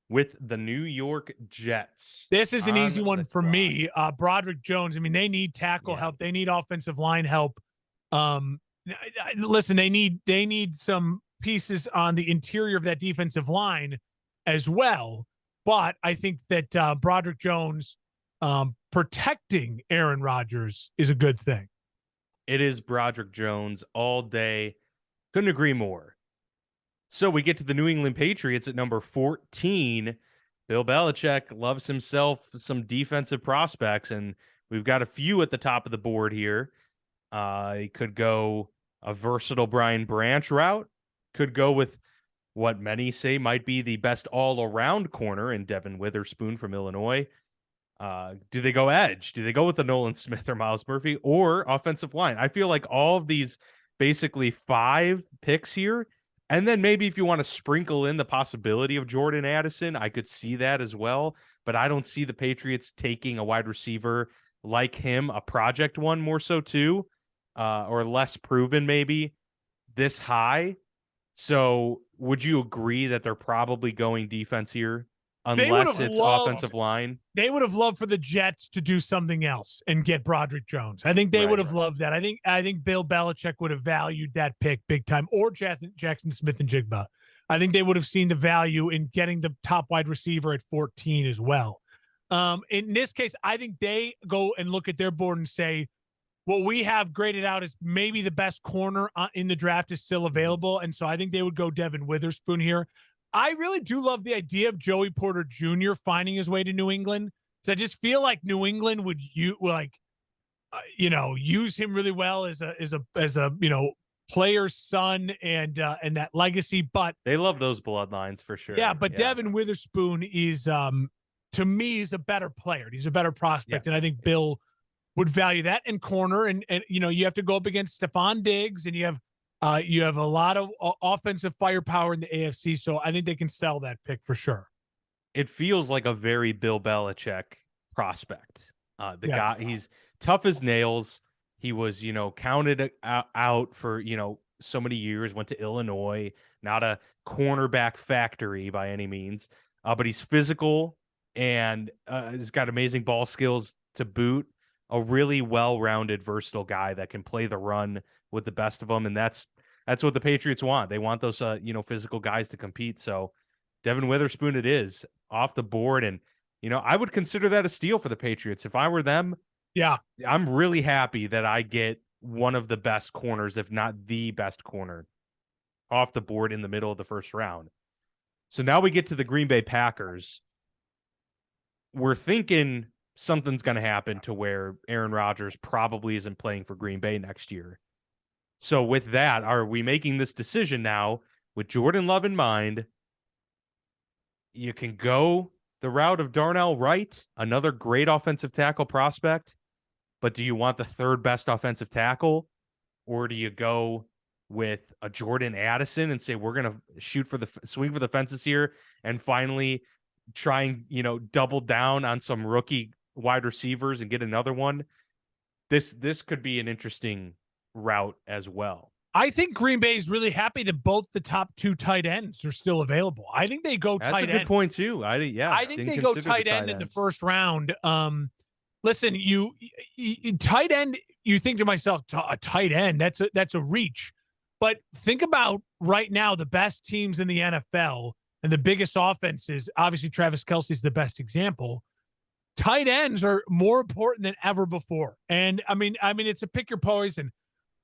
with the New York Jets. This is an easy one for me. Broderick Jones. I mean, they need tackle help. They need offensive line help. Listen, they need some pieces on the interior of that defensive line as well. But I think that Broderick Jones protecting Aaron Rodgers is a good thing. It is Broderick Jones all day. Couldn't agree more. So we get to the New England Patriots at number 14. Bill Belichick loves himself some defensive prospects, and we've got a few at the top of the board here. He could go a versatile Brian Branch route, could go with what many say might be the best all-around corner in Devin Witherspoon from Illinois. Do they go edge? Do they go with the Nolan Smith or Miles Murphy or offensive line? I feel like all of these basically 5 picks here. And then maybe if you want to sprinkle in the possibility of Jordan Addison, I could see that as well. But I don't see the Patriots taking a wide receiver like him, a project one more so too, or less proven maybe this high. So would you agree that they're probably going defense here? Unless it's offensive line. They would have loved for the Jets to do something else and get Broderick Jones. I think they would have loved that. I think Bill Belichick would have valued that pick big time, or Jackson Smith and Jigba. I think they would have seen the value in getting the top wide receiver at 14 as well. In this case, I think they go and look at their board and say, what we have graded out as maybe the best corner in the draft is still available. And so I think they would go Devin Witherspoon here. I really do love the idea of Joey Porter Jr. finding his way to New England. So I just feel like New England would use him really well as a player's son and that legacy. But they love those bloodlines for sure. Yeah, but Devin Witherspoon is to me is a better player. He's a better prospect, and I think Bill would value that in corner. And you have to go up against Stephon Diggs, and you have a lot of offensive firepower in the AFC, so I think they can sell that pick for sure. It feels like a very Bill Belichick prospect. Guy, he's tough as nails. He was, counted out for, so many years, went to Illinois, not a cornerback factory by any means, but he's physical and he's got amazing ball skills to boot. A really well-rounded, versatile guy that can play the run with the best of them, and that's what the Patriots want. They want those physical guys to compete. So Devin Witherspoon it is off the board, and I would consider that a steal for the Patriots if I were them. Yeah, I'm really happy that I get one of the best corners, if not the best corner off the board in the middle of the first round. So now we get to the Green Bay Packers. We're thinking something's going to happen to where Aaron Rodgers probably isn't playing for Green Bay next year. So with that, are we making this decision now with Jordan Love in mind? You can go the route of Darnell Wright, another great offensive tackle prospect, but do you want the third best offensive tackle? Or do you go with a Jordan Addison and say, we're going to swing for the fences here and finally try and, double down on some rookie wide receivers and get another one? This could be an interesting route as well. I think Green Bay is really happy that both the top 2 tight ends are still available. I think they go That's tight end. That's a good point too. I think they go tight end in the first round. Listen, you tight end, you think to myself, a tight end, that's a reach. But think about right now, the best teams in the NFL and the biggest offenses, obviously Travis Kelce is the best example. Tight ends are more important than ever before. And I mean, it's a pick your poison.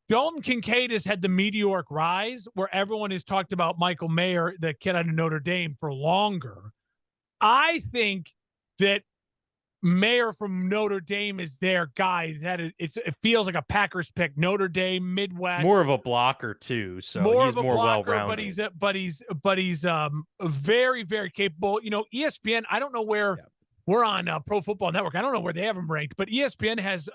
Dalton Kincaid has had the meteoric rise where everyone has talked about Michael Mayer, the kid out of Notre Dame, for longer. I think that Mayer from Notre Dame is their guy. It feels like a Packers pick. Notre Dame, Midwest, more of a blocker too. So he's more well-rounded. But he's very, very capable. ESPN. I don't know where we're on Pro Football Network. I don't know where they have him ranked, but ESPN has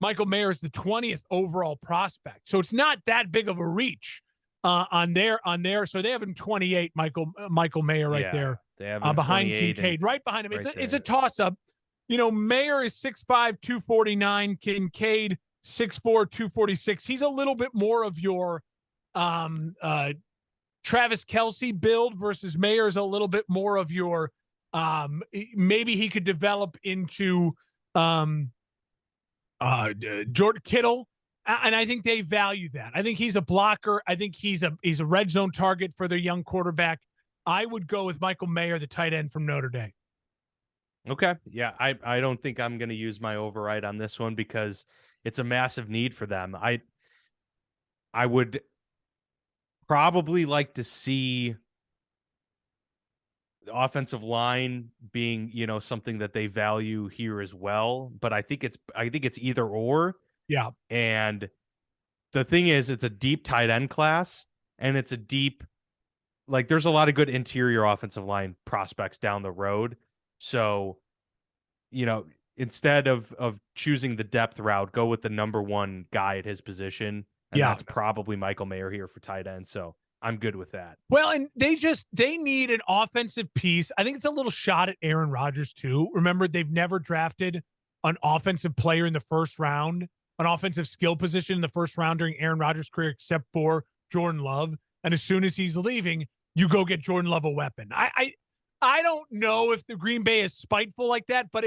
Michael Mayer as the 20th overall prospect. So it's not that big of a reach on there. So they have him 28. Michael Mayer right there. They have behind Kincaid, right behind him. It's a toss up. Mayer is 6'5", 249. Kincaid 6'4", 246. He's a little bit more of your Travis Kelce build versus Mayer is a little bit more of your maybe he could develop into Jordan Kittle. And I think they value that. I think he's a blocker. I think he's a red zone target for their young quarterback. I would go with Michael Mayer, the tight end from Notre Dame. Okay. Yeah, I don't think I'm going to use my override on this one because it's a massive need for them. I would probably like to see the offensive line being, something that they value here as well, but I think it's either or. Yeah. And the thing is, it's a deep tight end class, and it's a deep, there's a lot of good interior offensive line prospects down the road. So, instead of choosing the depth route, go with the number one guy at his position. And that's probably Michael Mayer here for tight end. So I'm good with that. Well, and they need an offensive piece. I think it's a little shot at Aaron Rodgers too. Remember, they've never drafted an offensive player in the first round, an offensive skill position in the first round during Aaron Rodgers' career, except for Jordan Love. And as soon as he's leaving, you go get Jordan Love a weapon. I don't know if the Green Bay is spiteful like that, but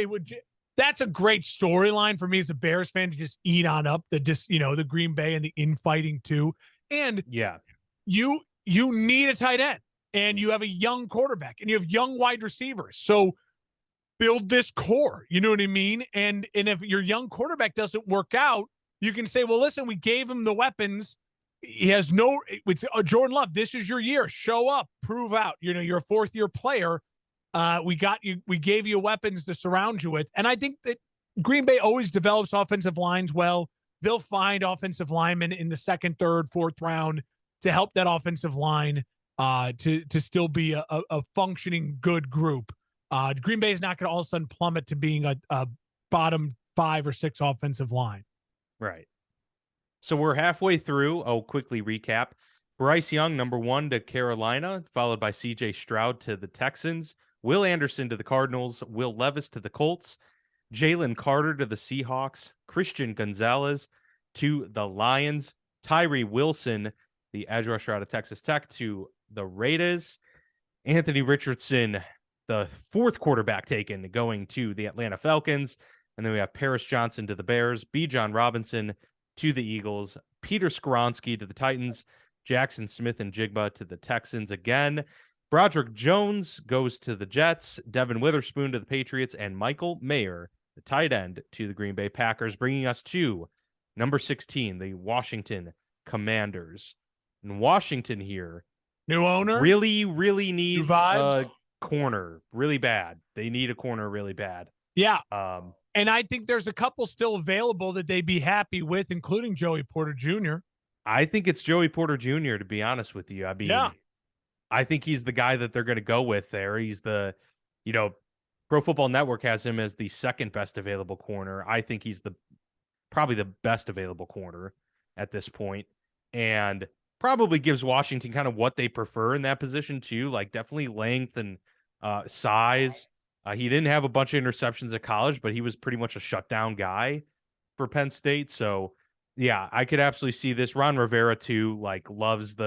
that's a great storyline for me as a Bears fan to just eat on up the Green Bay and the infighting too. And yeah, you need a tight end, and you have a young quarterback, and you have young wide receivers. So build this core, you know what I mean? And if your young quarterback doesn't work out, you can say, well, listen, we gave him the weapons. He has it's Jordan Love. This is your year. Show up, prove out. You're a fourth-year player. We gave you weapons to surround you with. And I think that Green Bay always develops offensive lines well. They'll find offensive linemen in the second, third, fourth round to help that offensive line to still be a functioning good group. Green Bay is not going to all of a sudden plummet to being a bottom 5 or 6 offensive line. Right. So we're halfway through. I'll quickly recap. Bryce Young, number 1 to Carolina, followed by C.J. Stroud to the Texans, Will Anderson to the Cardinals, Will Levis to the Colts, Jalen Carter to the Seahawks, Christian Gonzalez to the Lions, Tyree Wilson, the edge rusher out of Texas Tech, to the Raiders, Anthony Richardson, the 4th quarterback taken, going to the Atlanta Falcons, and then we have Paris Johnson to the Bears, Bijan Robinson to the Eagles, Peter Skoronski to the Titans, Jackson Smith and Jigba to the Texans again. Broderick Jones goes to the Jets, Devin Witherspoon to the Patriots, and Michael Mayer, the tight end, to the Green Bay Packers, bringing us to number 16, the Washington Commanders. And Washington here New owner, really, really new needs vibes. a corner really bad. They need a corner really bad. Yeah. Um, And I think there's a couple still available that they'd be happy with, including Joey Porter Jr. I think it's Joey Porter Jr., to be honest with you. I Yeah. mean, I think he's the guy that they're going to go with there. He's the, you know, Pro Football Network has him as the second best available corner. I think he's probably the best available corner at this point, and probably gives Washington kind of what they prefer in that position too, like definitely length and size. He didn't have a bunch of interceptions at college, but he was pretty much a shutdown guy for Penn State. So yeah, I could absolutely see this. Ron Rivera too, like loves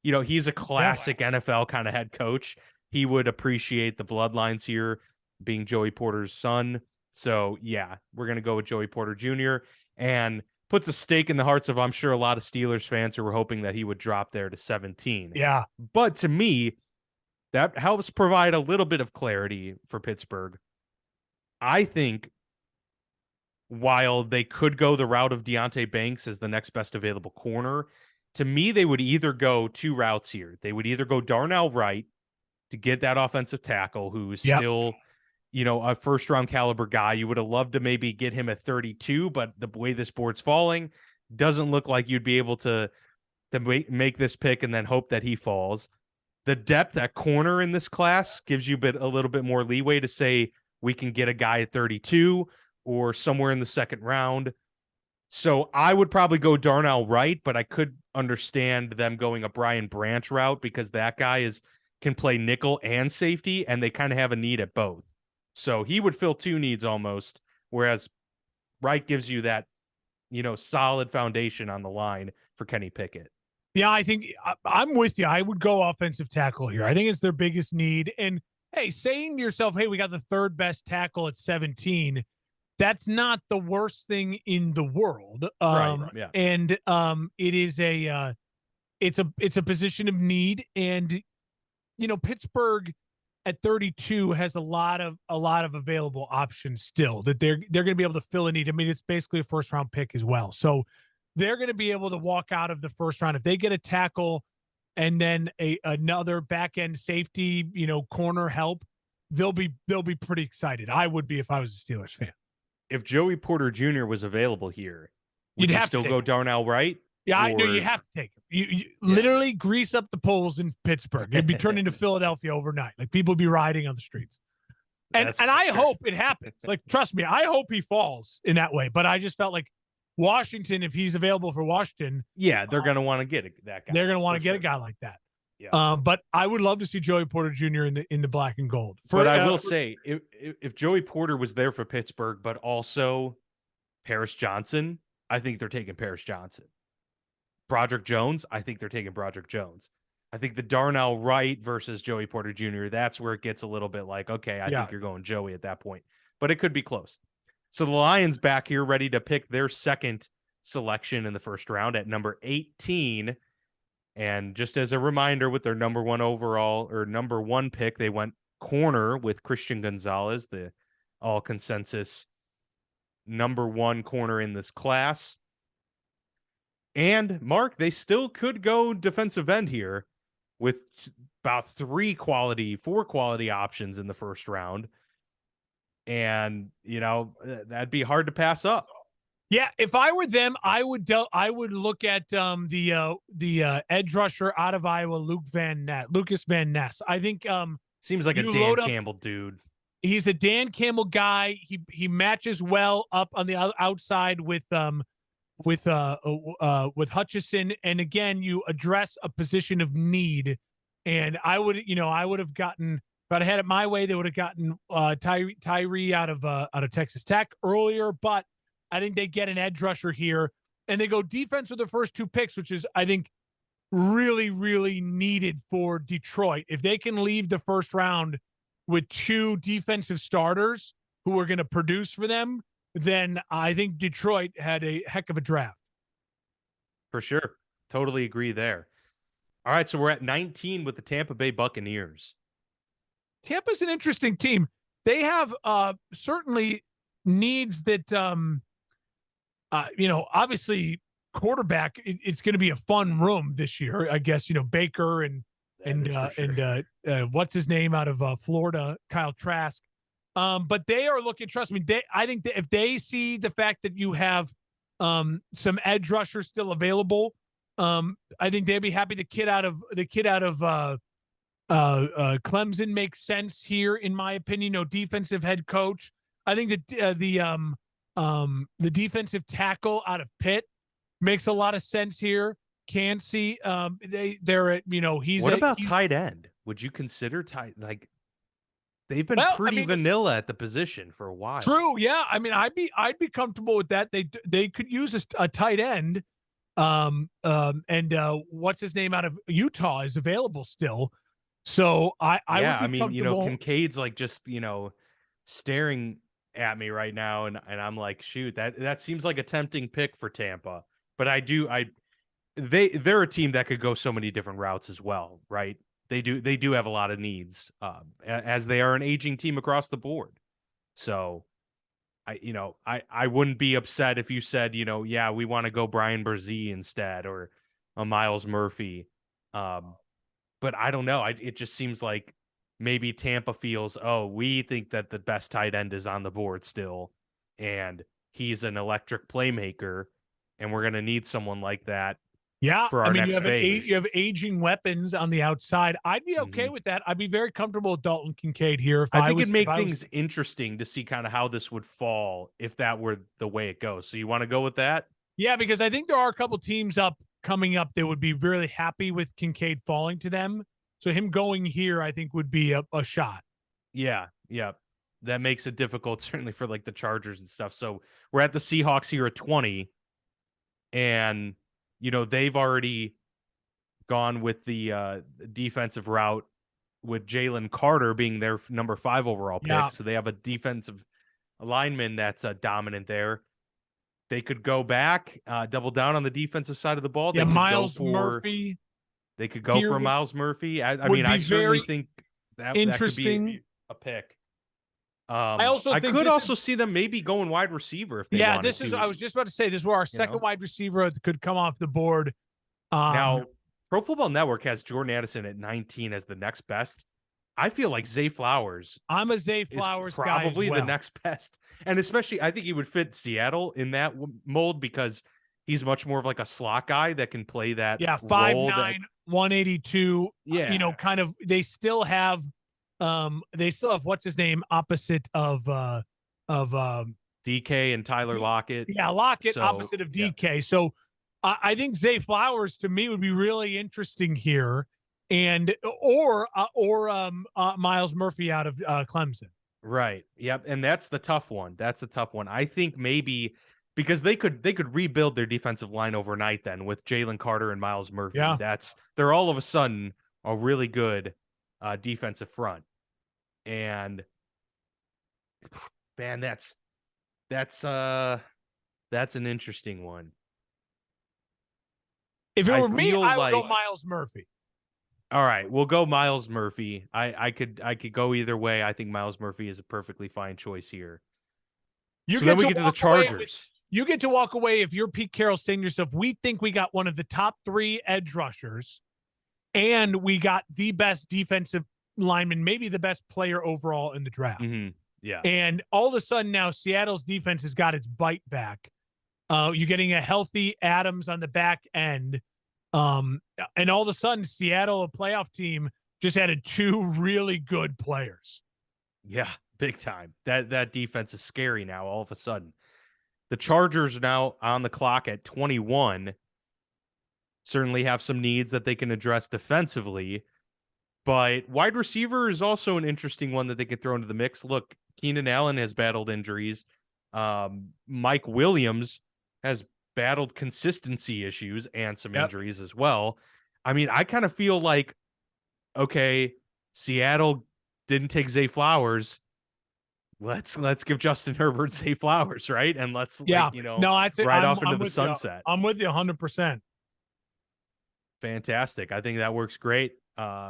he's a classic NFL kind of head coach. He would appreciate the bloodlines here being Joey Porter's son. So yeah, we're going to go with Joey Porter Jr. and puts a stake in the hearts of, I'm sure, a lot of Steelers fans who were hoping that he would drop there to 17. Yeah. But to me, that helps provide a little bit of clarity for Pittsburgh. I think while they could go the route of Deonte Banks as the next best available corner, to me, they would either go two routes here. They would either go Darnell Wright to get that offensive tackle who's still, a first round caliber guy. You would have loved to maybe get him at 32, but the way this board's falling doesn't look like you'd be able to make this pick and then hope that he falls. The depth at corner in this class gives you a little bit more leeway to say we can get a guy at 32 or somewhere in the second round. So I would probably go Darnell Wright, but I could understand them going a Brian Branch route because that guy can play nickel and safety, and they kind of have a need at both. So he would fill two needs almost, whereas Wright gives you that, solid foundation on the line for Kenny Pickett. Yeah, I think I'm with you. I would go offensive tackle here. I think it's their biggest need. And hey, saying to yourself, hey, we got the third best tackle at 17, that's not the worst thing in the world. Right, yeah. And it is it's a position of need. And Pittsburgh at 32 has a lot of available options still that they're going to be able to fill a need. I mean, it's basically a first round pick as well. So they're going to be able to walk out of the first round if they get a tackle and then another back end safety, corner help. They'll be pretty excited. I would be if I was a Steelers fan. If Joey Porter Jr. was available here, would you'd you have still to go Darnell Wright? Yeah, I know you have to take him. You literally grease up the polls in Pittsburgh. It'd be turned into Philadelphia overnight. Like people would be riding on the streets. And I hope it happens. Like, trust me, I hope he falls in that way. But I just felt like Washington, if he's available for Washington, they're going to want to get that guy. They're going to want to get a guy like that. Yeah. But I would love to see Joey Porter Jr. in the black and gold. But I will say, if Joey Porter was there for Pittsburgh, but also Paris Johnson, I think they're taking Paris Johnson. Broderick Jones, I think they're taking Broderick Jones. I think the Darnell Wright versus Joey Porter Jr., that's where it gets a little bit like, okay, I think you're going Joey at that point. But it could be close. So the Lions back here ready to pick their second selection in the first round at number 18. And just as a reminder, with their number one pick, they went corner with Christian Gonzalez, the all consensus number one corner in this class. And Mark, they still could go defensive end here with about four quality options in the first round. And, that'd be hard to pass up. Yeah, if I were them, I would look at the edge rusher out of Iowa, Lucas Van Ness. I think seems like a Dan Campbell dude. He's a Dan Campbell guy. He matches well up on the outside with Hutchison, and again, you address a position of need. And I would have gotten, if I'd had it my way, they would have gotten Tyree out of Texas Tech earlier, but I think they get an edge rusher here, and they go defense with the first two picks, which is, I think, really, really needed for Detroit. If they can leave the first round with two defensive starters who are going to produce for them, then I think Detroit had a heck of a draft. For sure. Totally agree there. All right, so we're at 19 with the Tampa Bay Buccaneers. Tampa's an interesting team. They have certainly needs that, obviously quarterback, it's going to be a fun room this year, I guess. Baker and That is for sure. what's his name out of Florida, Kyle Trask. But they are looking. Trust me, I think that if they see the fact that you have some edge rushers still available, I think they'd be happy. The kid out of Clemson makes sense here, in my opinion. Defensive head coach. I think that the defensive tackle out of Pitt makes a lot of sense here. Can't see they're at he's What about tight end? Would you consider tight like they've been pretty vanilla at the position for a while? True, yeah. I mean, I'd be comfortable with that. They could use a tight end. What's his name out of Utah is available still. So I would be comfortable. Kincaid's like just staring at me right now, and I'm like, shoot, that seems like a tempting pick for Tampa. But they're a team that could go so many different routes as well, right? They do have a lot of needs, as they are an aging team across the board. So I wouldn't be upset if you said, yeah, we want to go Brian Brzee instead, or a Miles Murphy. But I don't know. It just seems like maybe Tampa feels, oh, we think that the best tight end is on the board still, and he's an electric playmaker, and we're going to need someone like that. Yeah, for our next phase. You have aging weapons on the outside. I'd be okay with that. I'd be very comfortable with Dalton Kincaid here. I think it'd make things interesting to see kind of how this would fall if that were the way it goes. So you want to go with that? Yeah, because I think there are a couple teams coming up that would be really happy with Kincaid falling to them. So him going here, I think, would be a shot. Yeah. That makes it difficult, certainly for like the Chargers and stuff. So we're at the Seahawks here at 20, and they've already gone with the defensive route with Jalen Carter being their number 5 overall pick. Yeah. So they have a defensive lineman that's dominant there. They could go back, double down on the defensive side of the ball. Yeah, Miles Murphy. They could go for Miles Murphy. I mean, I certainly think that could be a pick. I could also see them maybe going wide receiver if they wanted to. I was just about to say, this is where our second wide receiver could come off the board. Now, Pro Football Network has Jordan Addison at 19 as the next best. I feel like Zay Flowers. I'm a Zay Flowers guy. Probably the next best. And especially, I think he would fit Seattle in that mold because he's much more of like a slot guy that can play that. Yeah, 5'9", 182. Yeah. Kind of, they still have what's his name opposite of DK and Tyler Lockett. Yeah, Lockett opposite of DK. Yeah. So I think Zay Flowers to me would be really interesting here, and or Miles Murphy out of Clemson. Right. Yep. And that's the tough one. I think maybe because they could rebuild their defensive line overnight then with Jalen Carter and Miles Murphy. Yeah. They're all of a sudden a really good defensive front. And man, that's an interesting one. If it were me, I would go Miles Murphy. All right, we'll go Miles Murphy. I could go either way. I think Miles Murphy is a perfectly fine choice here. We get to the Chargers. You get to walk away if you're Pete Carroll saying to yourself, we think we got one of the top 3 edge rushers, and we got the best defensive lineman, maybe the best player overall in the draft. Mm-hmm. Yeah. And all of a sudden now Seattle's defense has got its bite back. You're getting a healthy Adams on the back end. And all of a sudden Seattle, a playoff team, just added 2 really good players. Yeah, big time. That defense is scary now all of a sudden. The Chargers now on the clock at 21 certainly have some needs that they can address defensively, but wide receiver is also an interesting one that they could throw into the mix. Look, Keenan Allen has battled injuries. Mike Williams has battled consistency issues and some injuries as well. I mean, I kind of feel like, okay, Seattle didn't take Zay Flowers. Let's give Justin Herbert Zay Flowers, right? And let's ride off into the sunset. I'm with you 100%. Fantastic. I think that works great.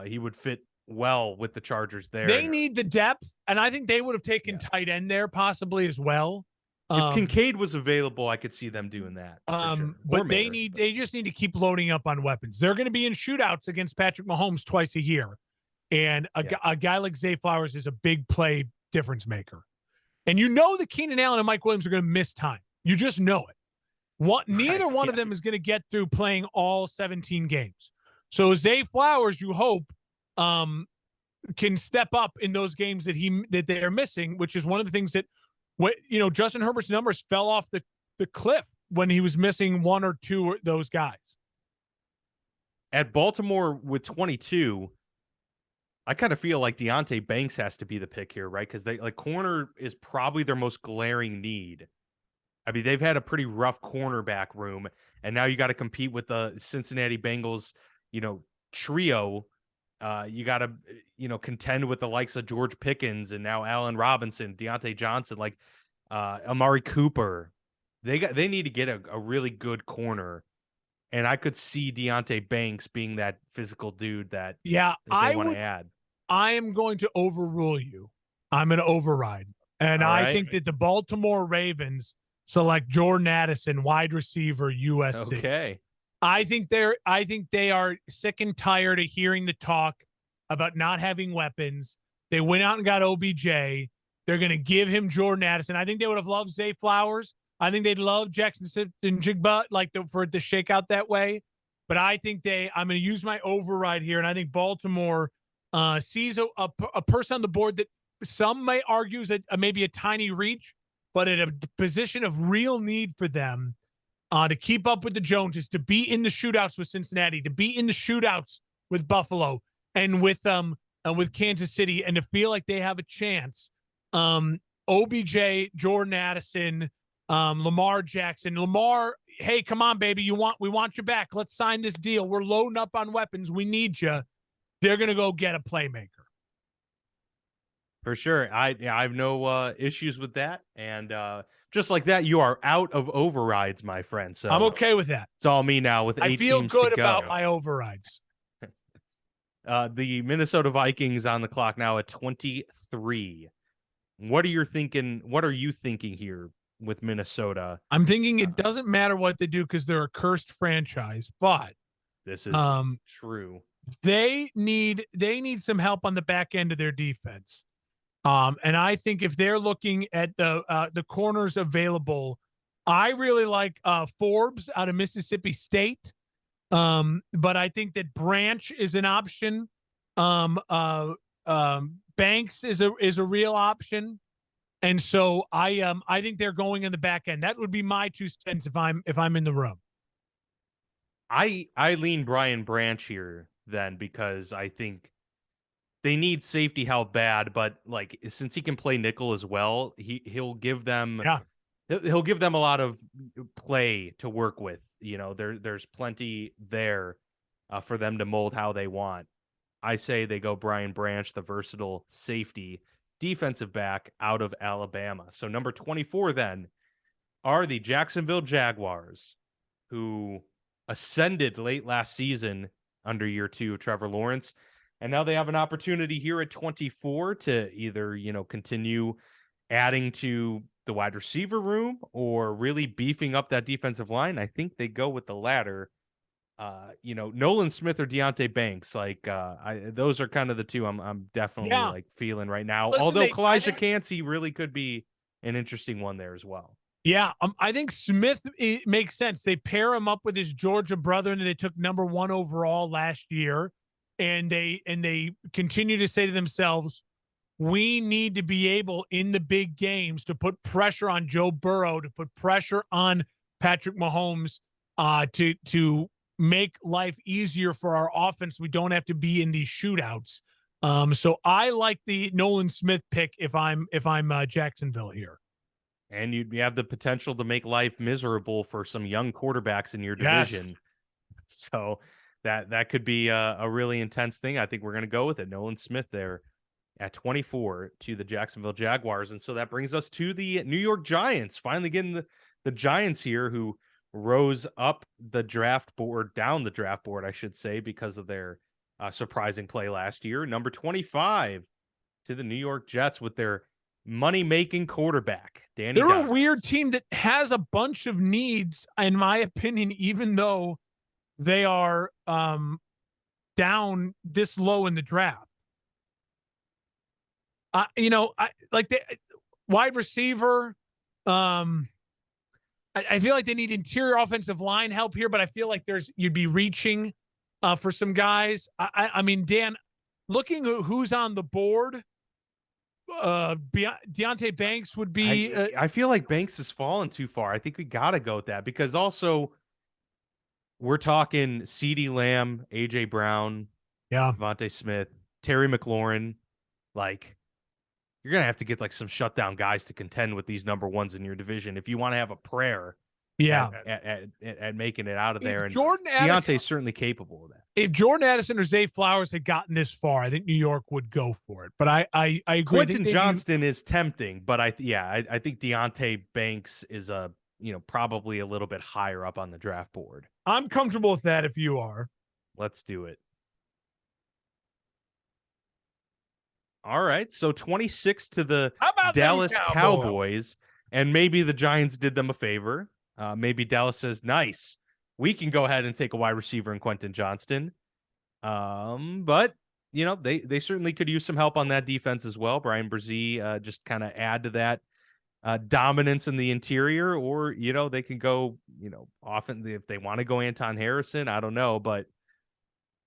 He would fit well with the Chargers there. They need the depth, and I think they would have taken tight end there possibly as well. If Kincaid was available, I could see them doing that for sure. But they just need to keep loading up on weapons. They're going to be in shootouts against Patrick Mahomes twice a year. And a guy like Zay Flowers is a big play difference maker. And you know that Keenan Allen and Mike Williams are going to miss time. You just know it. Neither one of them is going to get through playing all 17 games. So Zay Flowers, you hope, can step up in those games that they are missing, which is one of the things that Justin Herbert's numbers fell off the cliff when he was missing one or two of those guys. At Baltimore with 22, I kind of feel like Deonte Banks has to be the pick here, right? Because corner is probably their most glaring need. I mean, they've had a pretty rough cornerback room, and now you got to compete with the Cincinnati Bengals, trio. You got to, contend with the likes of George Pickens and now Allen Robinson, Deontay Johnson, Amari Cooper. They need to get a really good corner. And I could see Deonte Banks being that physical dude that they want to add. I am going to overrule you. I'm going to override. And I think that the Baltimore Ravens select Jordan Addison, wide receiver, USC. Okay. I think they are sick and tired of hearing the talk about not having weapons. They went out and got OBJ. They're going to give him Jordan Addison. I think they would have loved Zay Flowers. I think they'd love Jackson Smith-Njigba for it to shake out that way. But I think I'm going to use my override here, and I think Baltimore sees a person on the board that some may argue is maybe a tiny reach, but at a position of real need for them to keep up with the Joneses, to be in the shootouts with Cincinnati, to be in the shootouts with Buffalo and with Kansas City, and to feel like they have a chance. OBJ, Jordan Addison, Lamar Jackson. Lamar, hey, come on, baby. we want you back. Let's sign this deal. We're loading up on weapons. We need you. They're going to go get a playmaker. For sure. I have no issues with that. And just like that, you are out of overrides, my friend. So I'm okay with that. It's all me now with 8 teams to go. I feel good about my overrides. The Minnesota Vikings on the clock now at 23. What are you thinking here with Minnesota? I'm thinking it doesn't matter what they do because they're a cursed franchise, but this is true. They need some help on the back end of their defense. And I think if they're looking at the corners available, I really like Forbes out of Mississippi State. But I think that Branch is an option. Banks is a real option. And so I think they're going in the back end. That would be my 2 cents if I'm in the room. I lean Brian Branch here then, because I think they need safety help bad, but since he can play nickel as well, he'll give them he'll give them a lot of play to work with. There's plenty there for them to mold how they want. I say they go Brian Branch, the versatile safety, defensive back out of Alabama. So number 24 then are the Jacksonville Jaguars, who ascended late last season under year 2 of Trevor Lawrence. And now they have an opportunity here at 24 to either, continue adding to the wide receiver room or really beefing up that defensive line. I think they go with the latter. Nolan Smith or Deonte Banks, those are kind of the two I'm definitely feeling right now. Listen, although Kalijah Kancey really could be an interesting one there as well. Yeah, I think Smith makes sense. They pair him up with his Georgia brother, and they took number 1 overall last year. And they continue to say to themselves, we need to be able in the big games to put pressure on Joe Burrow, to put pressure on Patrick Mahomes, to make life easier for our offense. We don't have to be in these shootouts. So I like the Nolan Smith pick if I'm Jacksonville here. And you have the potential to make life miserable for some young quarterbacks in your division. Yes. So that could be a really intense thing. I think we're going to go with it. Nolan Smith there at 24 to the Jacksonville Jaguars. And so that brings us to the New York Giants, finally getting the Giants here, who rose up the draft board, down the draft board, I should say, because of their surprising play last year. Number 25 to the New York Jets with their money-making quarterback, Danny They're a Dimes. weird team that has a bunch of needs, in my opinion, even though they are down this low in the draft. I like the wide receiver. I feel like they need interior offensive line help here, but I feel like you'd be reaching for some guys. I mean, Dan, looking at who's on the board, Deontay Banks would be. I feel like Banks has fallen too far. I think we got to go with that because also we're talking CeeDee Lamb, AJ Brown, Devontae Smith, Terry McLaurin. Like, you're going to have to get like some shutdown guys to contend with these number ones in your division if you want to have a prayer at making it out of there. And Jordan Addison, Deontay's certainly capable of that. If Jordan Addison or Zay Flowers had gotten this far, I think New York would go for it. But I agree. Quentin Johnston is tempting, but I think Deontay Banks is probably a little bit higher up on the draft board. I'm comfortable with that if you are. Let's do it. All right, so 26 to the Dallas Cowboys, and maybe the Giants did them a favor. Maybe Dallas says, nice, we can go ahead and take a wide receiver in Quentin Johnston. But, they certainly could use some help on that defense as well. Brian Brzee just kind of add to that dominance in the interior, or, they can go, often if they want to go Anton Harrison, I don't know, but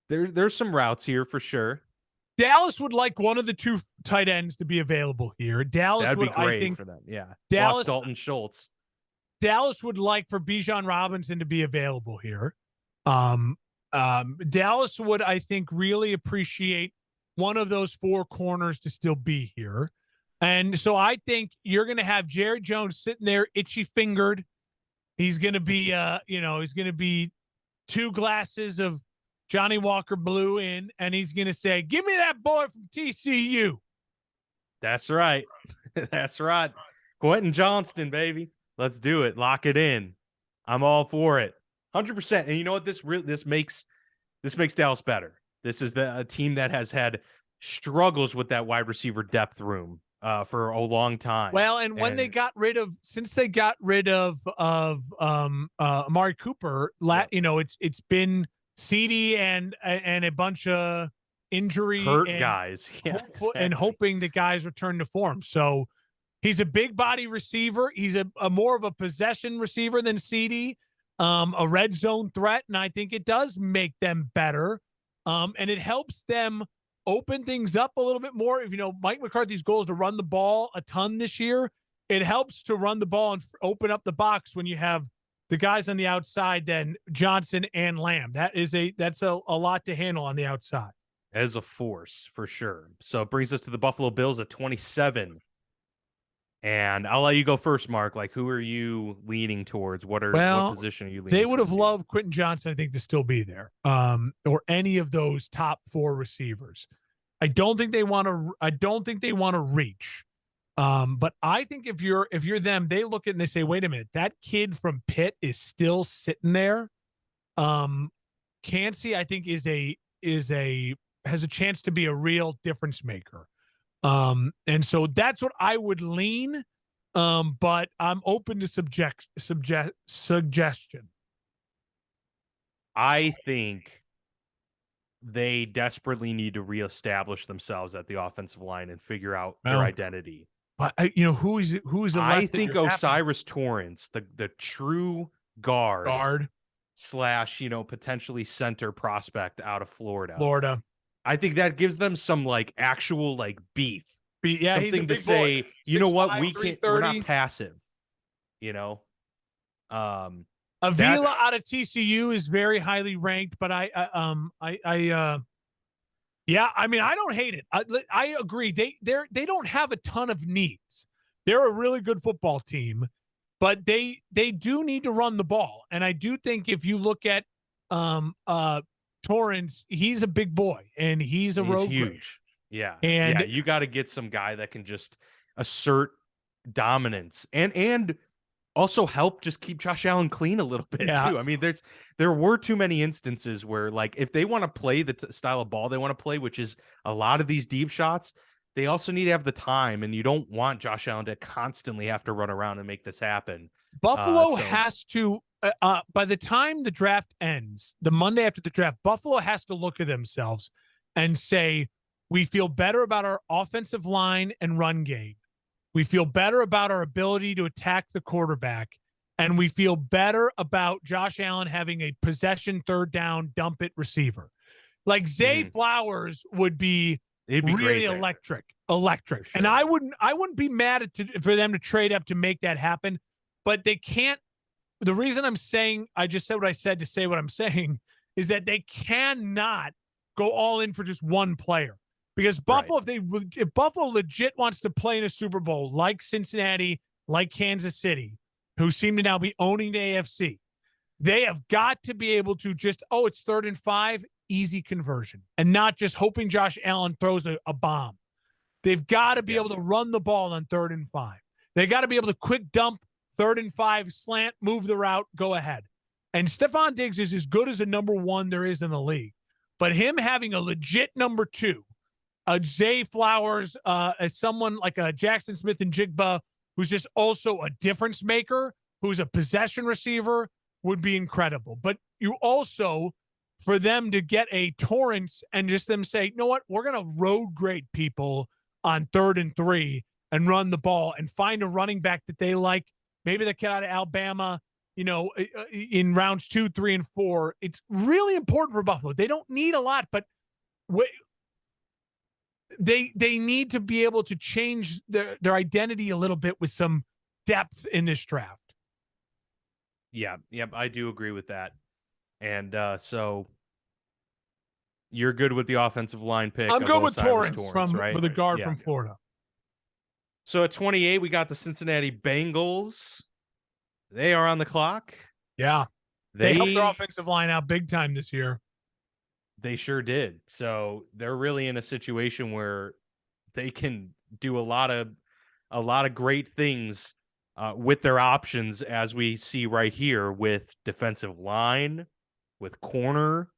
there's some routes here for sure. Dallas would like one of the two tight ends to be available here. That'd be great for them. Yeah. Dallas, Dalton Schultz. Dallas would like for Bijan Robinson to be available here. Dallas would, I think, really appreciate one of those four corners to still be here. And so I think you're going to have Jerry Jones sitting there itchy fingered. He's going to be, he's going to be 2 glasses of Johnny Walker Blue in, and he's going to say, give me that boy from TCU. That's right. That's right. Quentin Johnston, baby. Let's do it. Lock it in. I'm all for it. 100%. And you know what? This makes Dallas better. This is a team that has had struggles with that wide receiver depth room for a long time. Well, and when they got rid of Amari Cooper, it's been CeeDee and a bunch of injury guys, and hoping that guys return to form. So he's a big body receiver. He's a more of a possession receiver than CeeDee, a red zone threat, and I think it does make them better. And it helps them open things up a little bit more. If Mike McCarthy's goal is to run the ball a ton this year, it helps to run the ball and open up the box when you have the guys on the outside, then Johnson and Lamb. That's a lot to handle on the outside. As a force, for sure. So it brings us to the Buffalo Bills at 27. And I'll let you go first, Mark. Like, who are you leaning towards? What position are you leaning They would have towards? loved Quentin Johnson, I think, to still be there, or any of those top 4 receivers. I don't think they want to reach. But I think if you're them, they look at it and they say, wait a minute, that kid from Pitt is still sitting there. Kancey, I think, has a chance to be a real difference maker. And so that's what I would lean. But I'm open to suggestion. I think they desperately need to reestablish themselves at the offensitive line and figure out their identity. But who's I think Osiris Torrance, the true guard / potentially center prospect out of Florida. I think that gives them some actual beef. Yeah, something he's a big to say. Boy. You know what? 6'5", We're not passive. Avila out of TCU is very highly ranked, but I don't hate it. I agree. They don't have a ton of needs. They're a really good football team, but they do need to run the ball. And I do think if you look at Torrance, he's a big boy and he's road huge. Yeah. And you got to get some guy that can just assert dominance and also help just keep Josh Allen clean a little bit too. I mean, there were too many instances where if they want to play the style of ball they want to play, which is a lot of these deep shots, they also need to have the time, and you don't want Josh Allen to constantly have to run around and make this happen. Buffalo So has to, by the time the draft ends, the Monday after the draft, Buffalo has to look at themselves and say, we feel better about our offensive line and run game. We feel better about our ability to attack the quarterback. And we feel better about Josh Allen having a possession, third down, dump it receiver. Like Zay Flowers would be it'd be really great electric. Sure. And I wouldn't be mad for them to trade up to make that happen, but they can't. The reason I'm saying, I just said what I said to say what I'm saying, is that they cannot go all in for just one player. Because Buffalo, if Buffalo legit wants to play in a Super Bowl like Cincinnati, like Kansas City, who seem to now be owning the AFC, they have got to be able to just, it's 3rd and 5, easy conversion, and not just hoping Josh Allen throws a bomb. They've got to be able to run the ball on 3rd and 5. They got to be able to quick dump 3rd and 5, slant, move the route, go ahead. And Stephon Diggs is as good as a number 1 there is in the league. But him having a legit number 2, a Zay Flowers, as someone like a Jackson Smith and Jigba, who's just also a difference maker, who's a possession receiver, would be incredible. But you also, for them to get a Torrance and just them say, you know what, we're going to road grade people on 3rd and 3 and run the ball and find a running back that they like. Maybe the kid out of Alabama, in rounds 2, 3, and 4. It's really important for Buffalo. They don't need a lot, but they need to be able to change their identity a little bit with some depth in this draft. Yeah, I do agree with that. And so you're good with the offensive line pick. I'm good with Torrance right? for the guard from Florida. So at 28, we got the Cincinnati Bengals. They are on the clock. Yeah. They helped their offensive line out big time this year. They sure did. So they're really in a situation where they can do a lot of great things with their options, as we see right here with defensive line, with corner.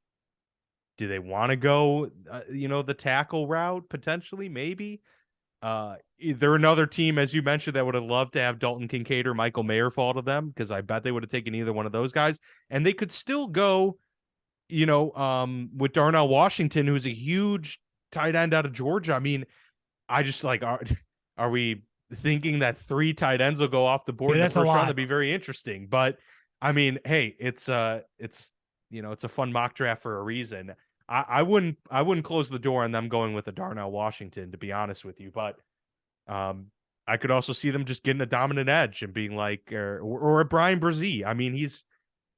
Do they want to go, the tackle route potentially? Maybe. They're another team, as you mentioned, that would have loved to have Dalton Kincaid or Michael Mayer fall to them, because I bet they would have taken either one of those guys, and they could still go, with Darnell Washington, who's a huge tight end out of Georgia. I mean, I just are we thinking that 3 tight ends will go off the board in the first round? That'd be very interesting. But I mean, hey, it's a fun mock draft for a reason. I wouldn't close the door on them going with a Darnell Washington, to be honest with you. But I could also see them just getting a dominant edge and being like, or a Brian Brzee. I mean,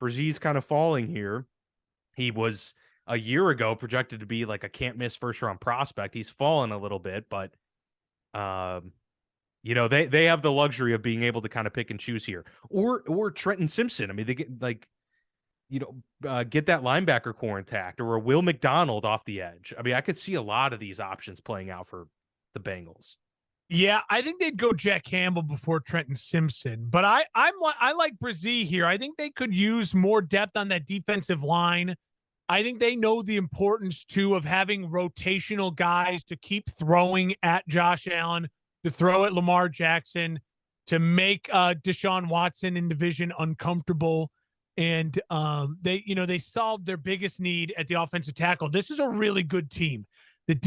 Brzee's kind of falling here. He was a year ago projected to be like a can't miss first round prospect. He's fallen a little bit, but they have the luxury of being able to kind of pick and choose here. Or Trenton Simpson. I mean, they get get that linebacker core intact, or a Will McDonald off the edge. I mean, I could see a lot of these options playing out for the Bengals. Yeah, I think they'd go Jack Campbell before Trenton Simpson, but I like Brzee here. I think they could use more depth on that defensive line. I think they know the importance too of having rotational guys to keep throwing at Josh Allen, to throw at Lamar Jackson, to make Deshaun Watson in division uncomfortable. And they solved their biggest need at the offensive tackle. This is a really good team that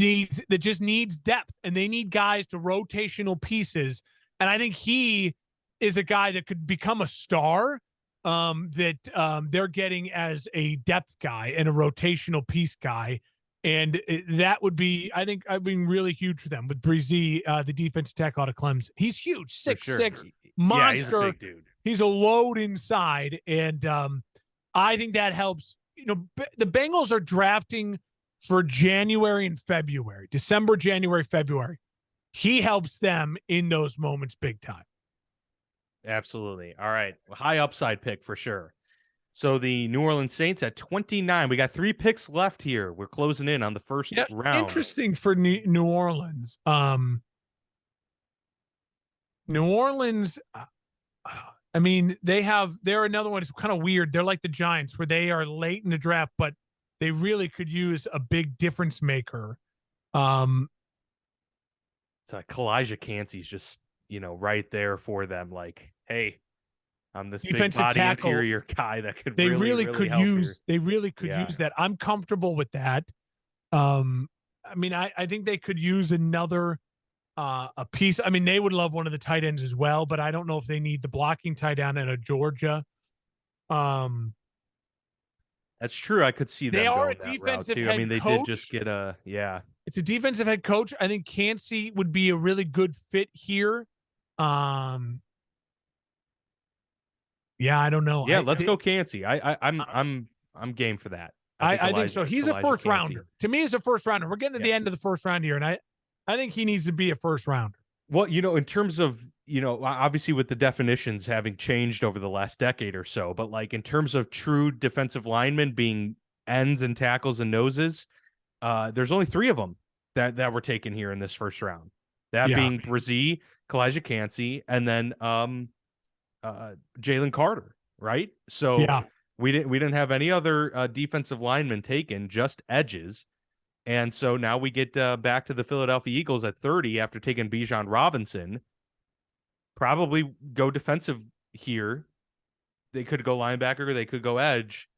just needs depth, and they need guys to rotational pieces. And I think he is a guy that could become a star that they're getting as a depth guy and a rotational piece guy. And that would be, I think, really huge for them with Brzee, the defensive tackle out of Clemson. He's huge, 6'6", monster. Yeah, he's a big dude. He's a load inside, and I think that helps. The Bengals are drafting for January and February, December, January, February. He helps them in those moments big time. Absolutely. All right. High upside pick for sure. So the New Orleans Saints at 29. We got 3 picks left here. We're closing in on the first round. Interesting for New Orleans. New Orleans, I mean, they're another one. It's kind of weird. They're like the Giants, where they are late in the draft, but they really could use a big difference maker. So Kalijah Cansey's just, right there for them. Like, hey, I'm this big Defensive body tackle, interior guy that could they really, really really could help here. use they really could Yeah. use that. I'm comfortable with that. I mean, I think they could use another a piece. I mean, they would love one of the tight ends as well, but I don't know if they need the blocking tight end out of Georgia. Um, That's true. I could see they them are a going that route defensive too. I mean, head they did just coach. get yeah. It's a defensive head coach. I think Cansey would be a really good fit here. Um, yeah, I don't know. Yeah, let's go Cansey. I'm game for that. I think I think so. He's a Kalijah first Cansey. rounder. To me, he's a first rounder. We're getting to Yeah. the end of the first round here, and I think he needs to be a first rounder. Well, in terms of, obviously with the definitions having changed over the last decade or so, but like in terms of true defensive linemen being ends and tackles and noses, there's only 3 of them that were taken here in this first round. That Yeah. being Brzee, Kalijah Cansey, and then Jalen Carter, right? So Yeah. we didn't have any other defensive linemen taken, just edges. And so now we get back to the Philadelphia Eagles at 30 after taking Bijan Robinson. Probably go defensive here. They could go linebacker, they could go edge.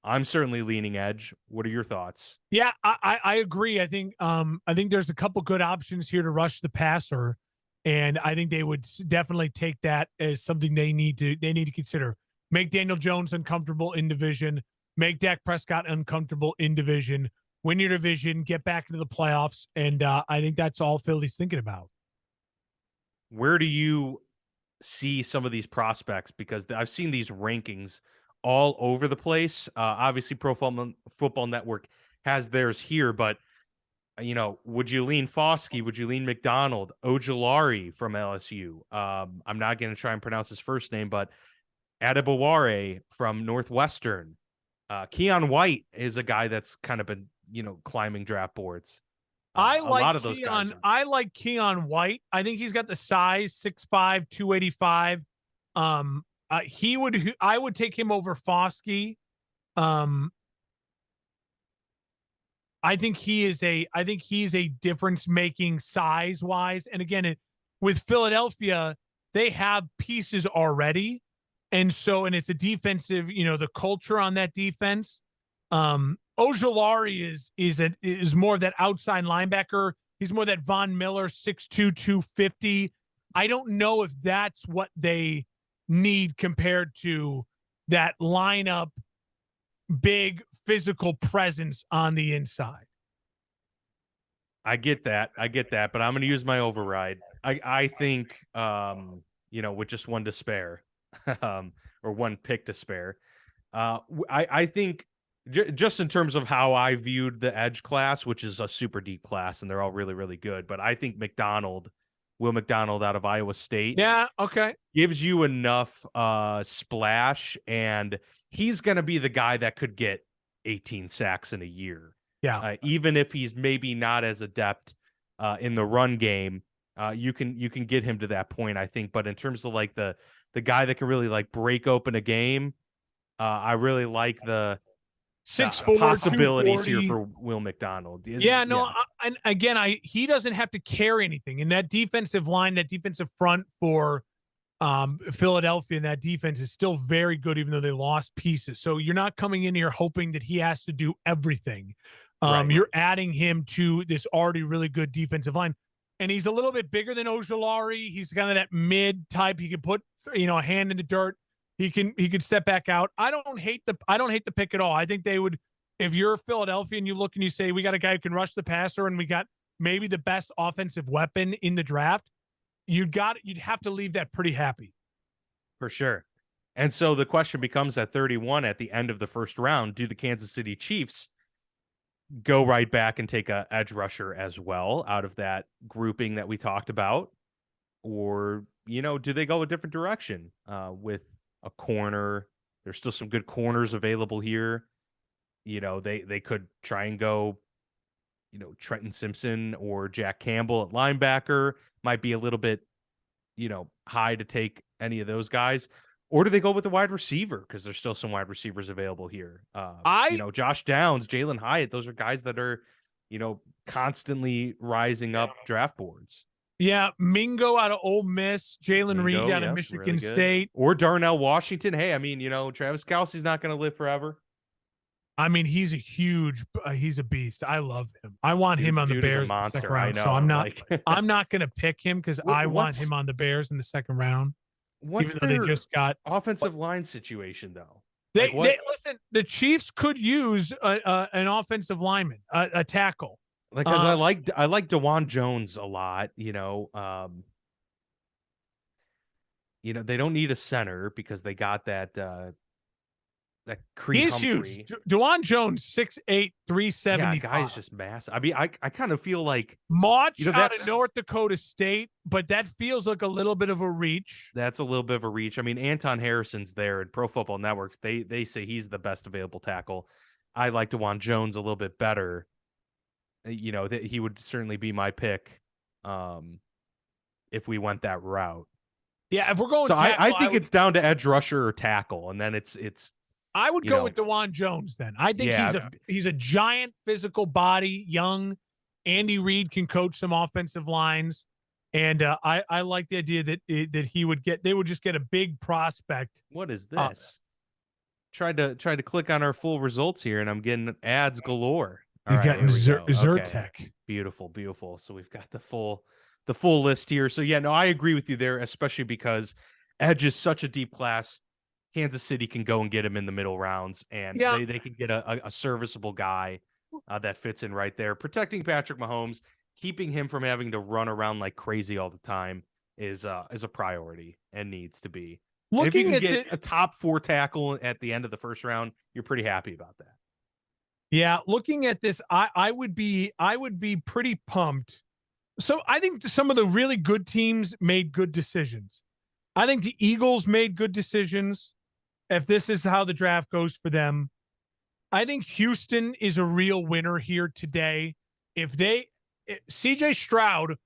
I'm certainly leaning edge. What are your thoughts? Yeah, I agree. I think there's a couple good options here to rush the passer, and I think they would definitely take that as something they need to consider. Make Daniel Jones uncomfortable in division, make Dak Prescott uncomfortable in division, win your division, get back into the playoffs, and I think that's all Philly's thinking about. Where do you see some of these prospects? Because I've seen these rankings all over the place. Obviously, Pro Football Network has theirs here, but would you lean Foskey? Would you lean McDonald? Ojulari from LSU. I'm not going to try and pronounce his first name, but Adebaware from Northwestern. Keon White is a guy that's kind of been, climbing draft boards. I A like lot of those guys. I like Keon White. I think he's got the size, 6'5", 285. I would take him over Foskey. I think he's a difference making size wise. And again, with Philadelphia, they have pieces already. And it's a defensive, the culture on that defense. Ojulari is more of that outside linebacker. He's more that Von Miller 6'2", 250. I don't know if that's what they need compared to that lineup, big physical presence on the inside. I get that, but I'm going to use my override. I think, with just one to spare, or one pick to spare, I think just in terms of how I viewed the edge class, which is a super deep class, and they're all really, really good. But I think Will McDonald out of Iowa State, yeah, okay, gives you enough splash, and he's going to be the guy that could get 18 sacks in a year. Yeah, even if he's maybe not as adept in the run game, you can get him to that point, I think. But in terms of like the guy that can really like break open a game, I really like the 6'4", possibilities here for Will McDonald. And again, he doesn't have to carry anything in that defensive line, that defensive front for Philadelphia, and that defense is still very good, even though they lost pieces. So you're not coming in here hoping that he has to do everything. Right. You're adding him to this already really good defensive line. And he's a little bit bigger than Ojulari. He's kind of that mid type. He can put, a hand in the dirt. He could step back out. I don't hate the pick at all. I think they would, if you're Philadelphia and you look and you say, we got a guy who can rush the passer and we got maybe the best offensive weapon in the draft, you'd have to leave that pretty happy. For sure. And so the question becomes at 31 at the end of the first round, do the Kansas City Chiefs go right back and take a edge rusher as well out of that grouping that we talked about? Or, do they go a different direction with a corner? There's still some good corners available here. They could try and go, Trenton Simpson or Jack Campbell at linebacker. Might be a little bit, high to take any of those guys. Or do they go with the wide receiver? Because there's still some wide receivers available here. Josh Downs, Jalen Hyatt, those are guys that are, constantly rising up draft boards. Yeah, Mingo out of Ole Miss, Jalen Reed Mingo, out of yep, Michigan really good. State. Or Darnell Washington. Hey, I mean, Travis Kelce's not going to live forever. I mean, he's a beast. I love him. I want him on the Dude is a Bears in the second monster. I round. So know. I'm not going to pick him because I want What's him on the Bears in the second round. what's Even though they their just got offensive line situation though? they listen. The Chiefs could use an offensive lineman, a tackle. Because I like DeJuan Jones a lot. They don't need a center because they got that Creed He's Humphrey. huge. DeJuan Jones, 6'8", 375. Yeah, guy's just massive. I mean, I kind of feel like March out that's of North Dakota State, but that feels like a little bit of a reach. that's a little bit of a reach. I mean, Anton Harrison's there at Pro Football Network. They say he's the best available tackle. I like DeJuan Jones a little bit better. That he would certainly be my pick if we went that route. Yeah, if we're going So tackle, I think it's down to edge rusher or tackle, and then it's I would go with DeJuan Jones then. I think he's a giant physical body, young. Andy Reid can coach some offensive lines, and I like the idea that they would just get a big prospect. What is this? Tried to click on our full results here, and I'm getting ads galore. You're getting Zyrtec. Okay. Beautiful. So we've got the full list here. So yeah, no, I agree with you there, especially because edge is such a deep class. Kansas City can go and get him in the middle rounds, and they can get a serviceable guy that fits in right there. Protecting Patrick Mahomes, keeping him from having to run around like crazy all the time is a priority and needs to be. If you can get a top 4 tackle at the end of the first round, you're pretty happy about that. Yeah, looking at this, I would be pretty pumped. So I think some of the really good teams made good decisions. I think the Eagles made good decisions. If this is how the draft goes for them, I think Houston is a real winner here today. CJ Stroud,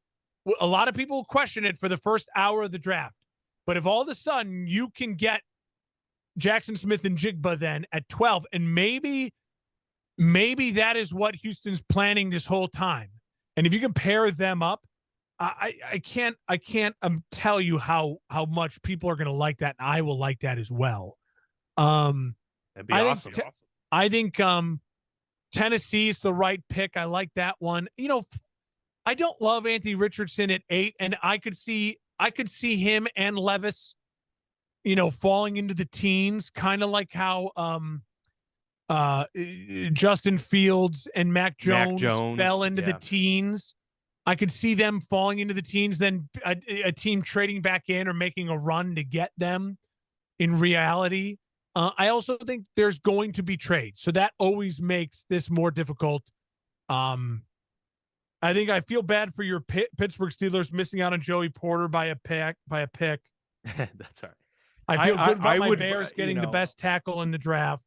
a lot of people question it for the first hour of the draft, but if all of a sudden you can get Jackson Smith and Jigba then at 12, and maybe that is what Houston's planning this whole time. And if you can pair them up, I can't tell you how much people are going to like that. And I will like that as well. That'd be awesome. I think Tennessee is the right pick. I like that one. I don't love Anthony Richardson at 8, and I could see him and Levis, falling into the teens, kind of like how Justin Fields and Mac Jones fell into the teens. I could see them falling into the teens, then a team trading back in or making a run to get them in reality. I also think there's going to be trades, so that always makes this more difficult. I think I feel bad for your Pittsburgh Steelers missing out on Joey Porter by a pick. That's all right. I feel good about my Bears getting the best tackle in the draft.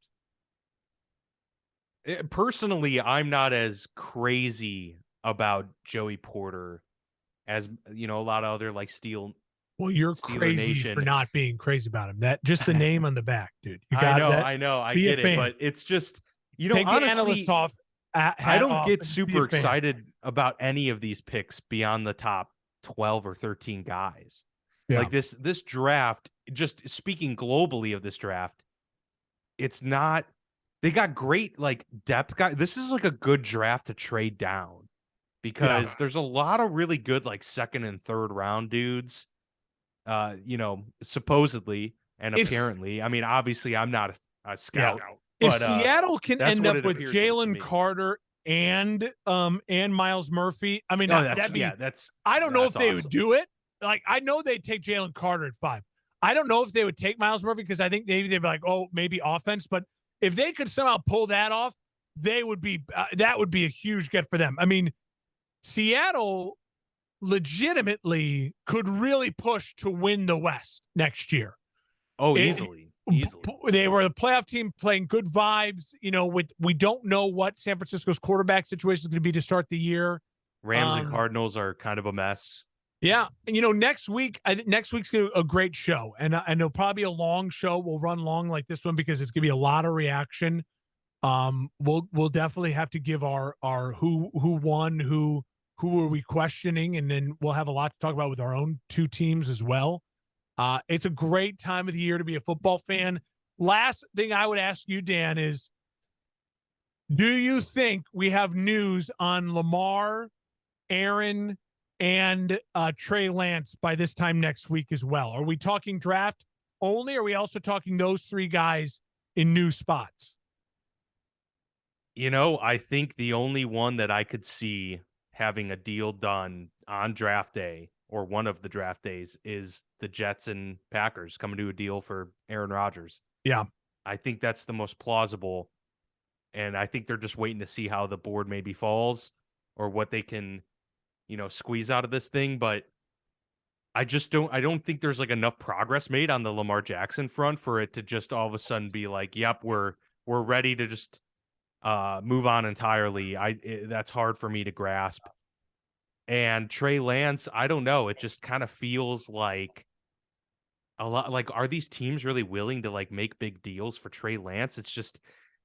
Personally, I'm not as crazy about Joey Porter as a lot of other like Steel. Well, you're Steeler crazy Nation. For not being crazy about him. That just the name on the back, dude. You I got know. I get it, but it's just take honestly, the analyst off. I don't get super excited about any of these picks beyond the top 12 or 13 guys. Yeah. Like this draft, just speaking globally of this draft, it's not. They got great like depth guys. This is like a good draft to trade down because there's a lot of really good like second and third round dudes. Supposedly and apparently. I mean, obviously, I'm not a scout. If Seattle can end up with Jalen Carter and Miles Murphy, I mean, that'd be. I don't know if they would do it. Like, I know they'd take Jalen Carter at 5. I don't know if they would take Miles Murphy because I think they'd be like, oh, maybe offense. But if they could somehow pull that off, they would be. That would be a huge get for them. I mean, Seattle legitimately could really push to win the West next year. Oh, easily. They were the playoff team playing good vibes. We don't know what San Francisco's quarterback situation is going to be to start the year. Rams and Cardinals are kind of a mess. Yeah. And, next week, I think next week's a great show. And it'll probably be a long show. We'll run long like this one because it's going to be a lot of reaction. We'll definitely have to give our who won, who who are we questioning, and then we'll have a lot to talk about with our own two teams as well. It's a great time of the year to be a football fan. Last thing I would ask you, Dan, is do you think we have news on Lamar, Aaron, and Trey Lance by this time next week as well? Are we talking draft only? Or are we also talking those three guys in new spots? I think the only one that I could see having a deal done on draft day or one of the draft days is the Jets and Packers coming to a deal for Aaron Rodgers. Yeah. I think that's the most plausible. And I think they're just waiting to see how the board maybe falls or what they can, squeeze out of this thing. But I don't think there's like enough progress made on the Lamar Jackson front for it to just all of a sudden be like, yep, we're ready to just move on entirely. That's hard for me to grasp. And Trey Lance, I don't know. It just kind of feels like a lot like, are these teams really willing to like make big deals for Trey Lance? It's just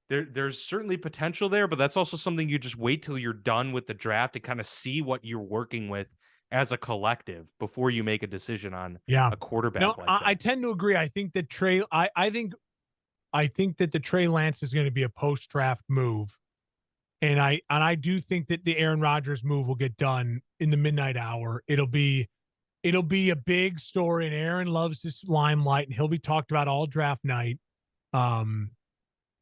there's certainly potential there, but that's also something you just wait till you're done with the draft to kind of see what you're working with as a collective before you make a decision on a quarterback. No, like that. I tend to agree. I think that I think that the Trey Lance is going to be a post-draft move. And I do think that the Aaron Rodgers move will get done in the midnight hour. It'll be a big story, and Aaron loves this limelight, and he'll be talked about all draft night.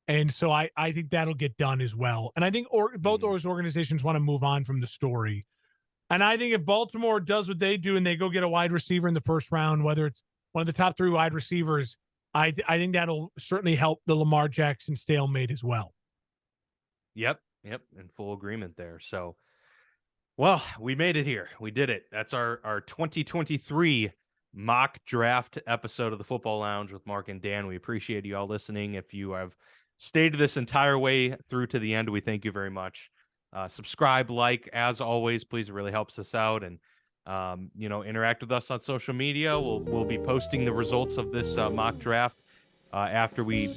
And so I think that'll get done as well. And I think both those organizations want to move on from the story. And I think if Baltimore does what they do and they go get a wide receiver in the first round, whether it's one of the top three wide receivers, I think that'll certainly help the Lamar Jackson stalemate as well. Yep. In full agreement there. So, well, we made it here. We did it. That's our 2023 mock draft episode of the Football Lounge with Mark and Dan. We appreciate you all listening. If you have stayed this entire way through to the end, we thank you very much. Subscribe, like, as always, please. It really helps us out. And, interact with us on social media. We'll be posting the results of this mock draft after we,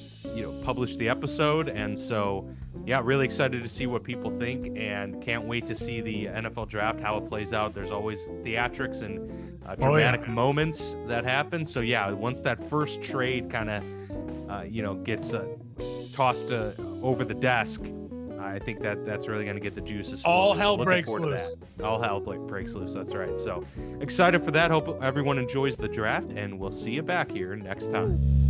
publish the episode. And so, yeah, really excited to see what people think and can't wait to see the NFL draft, how it plays out. There's always theatrics and dramatic moments that happen. So, yeah, once that first trade kind of, gets tossed over the desk, I think that's really going to get the juices. All hell breaks loose. All hell breaks loose. That's right. So excited for that. Hope everyone enjoys the draft, and we'll see you back here next time.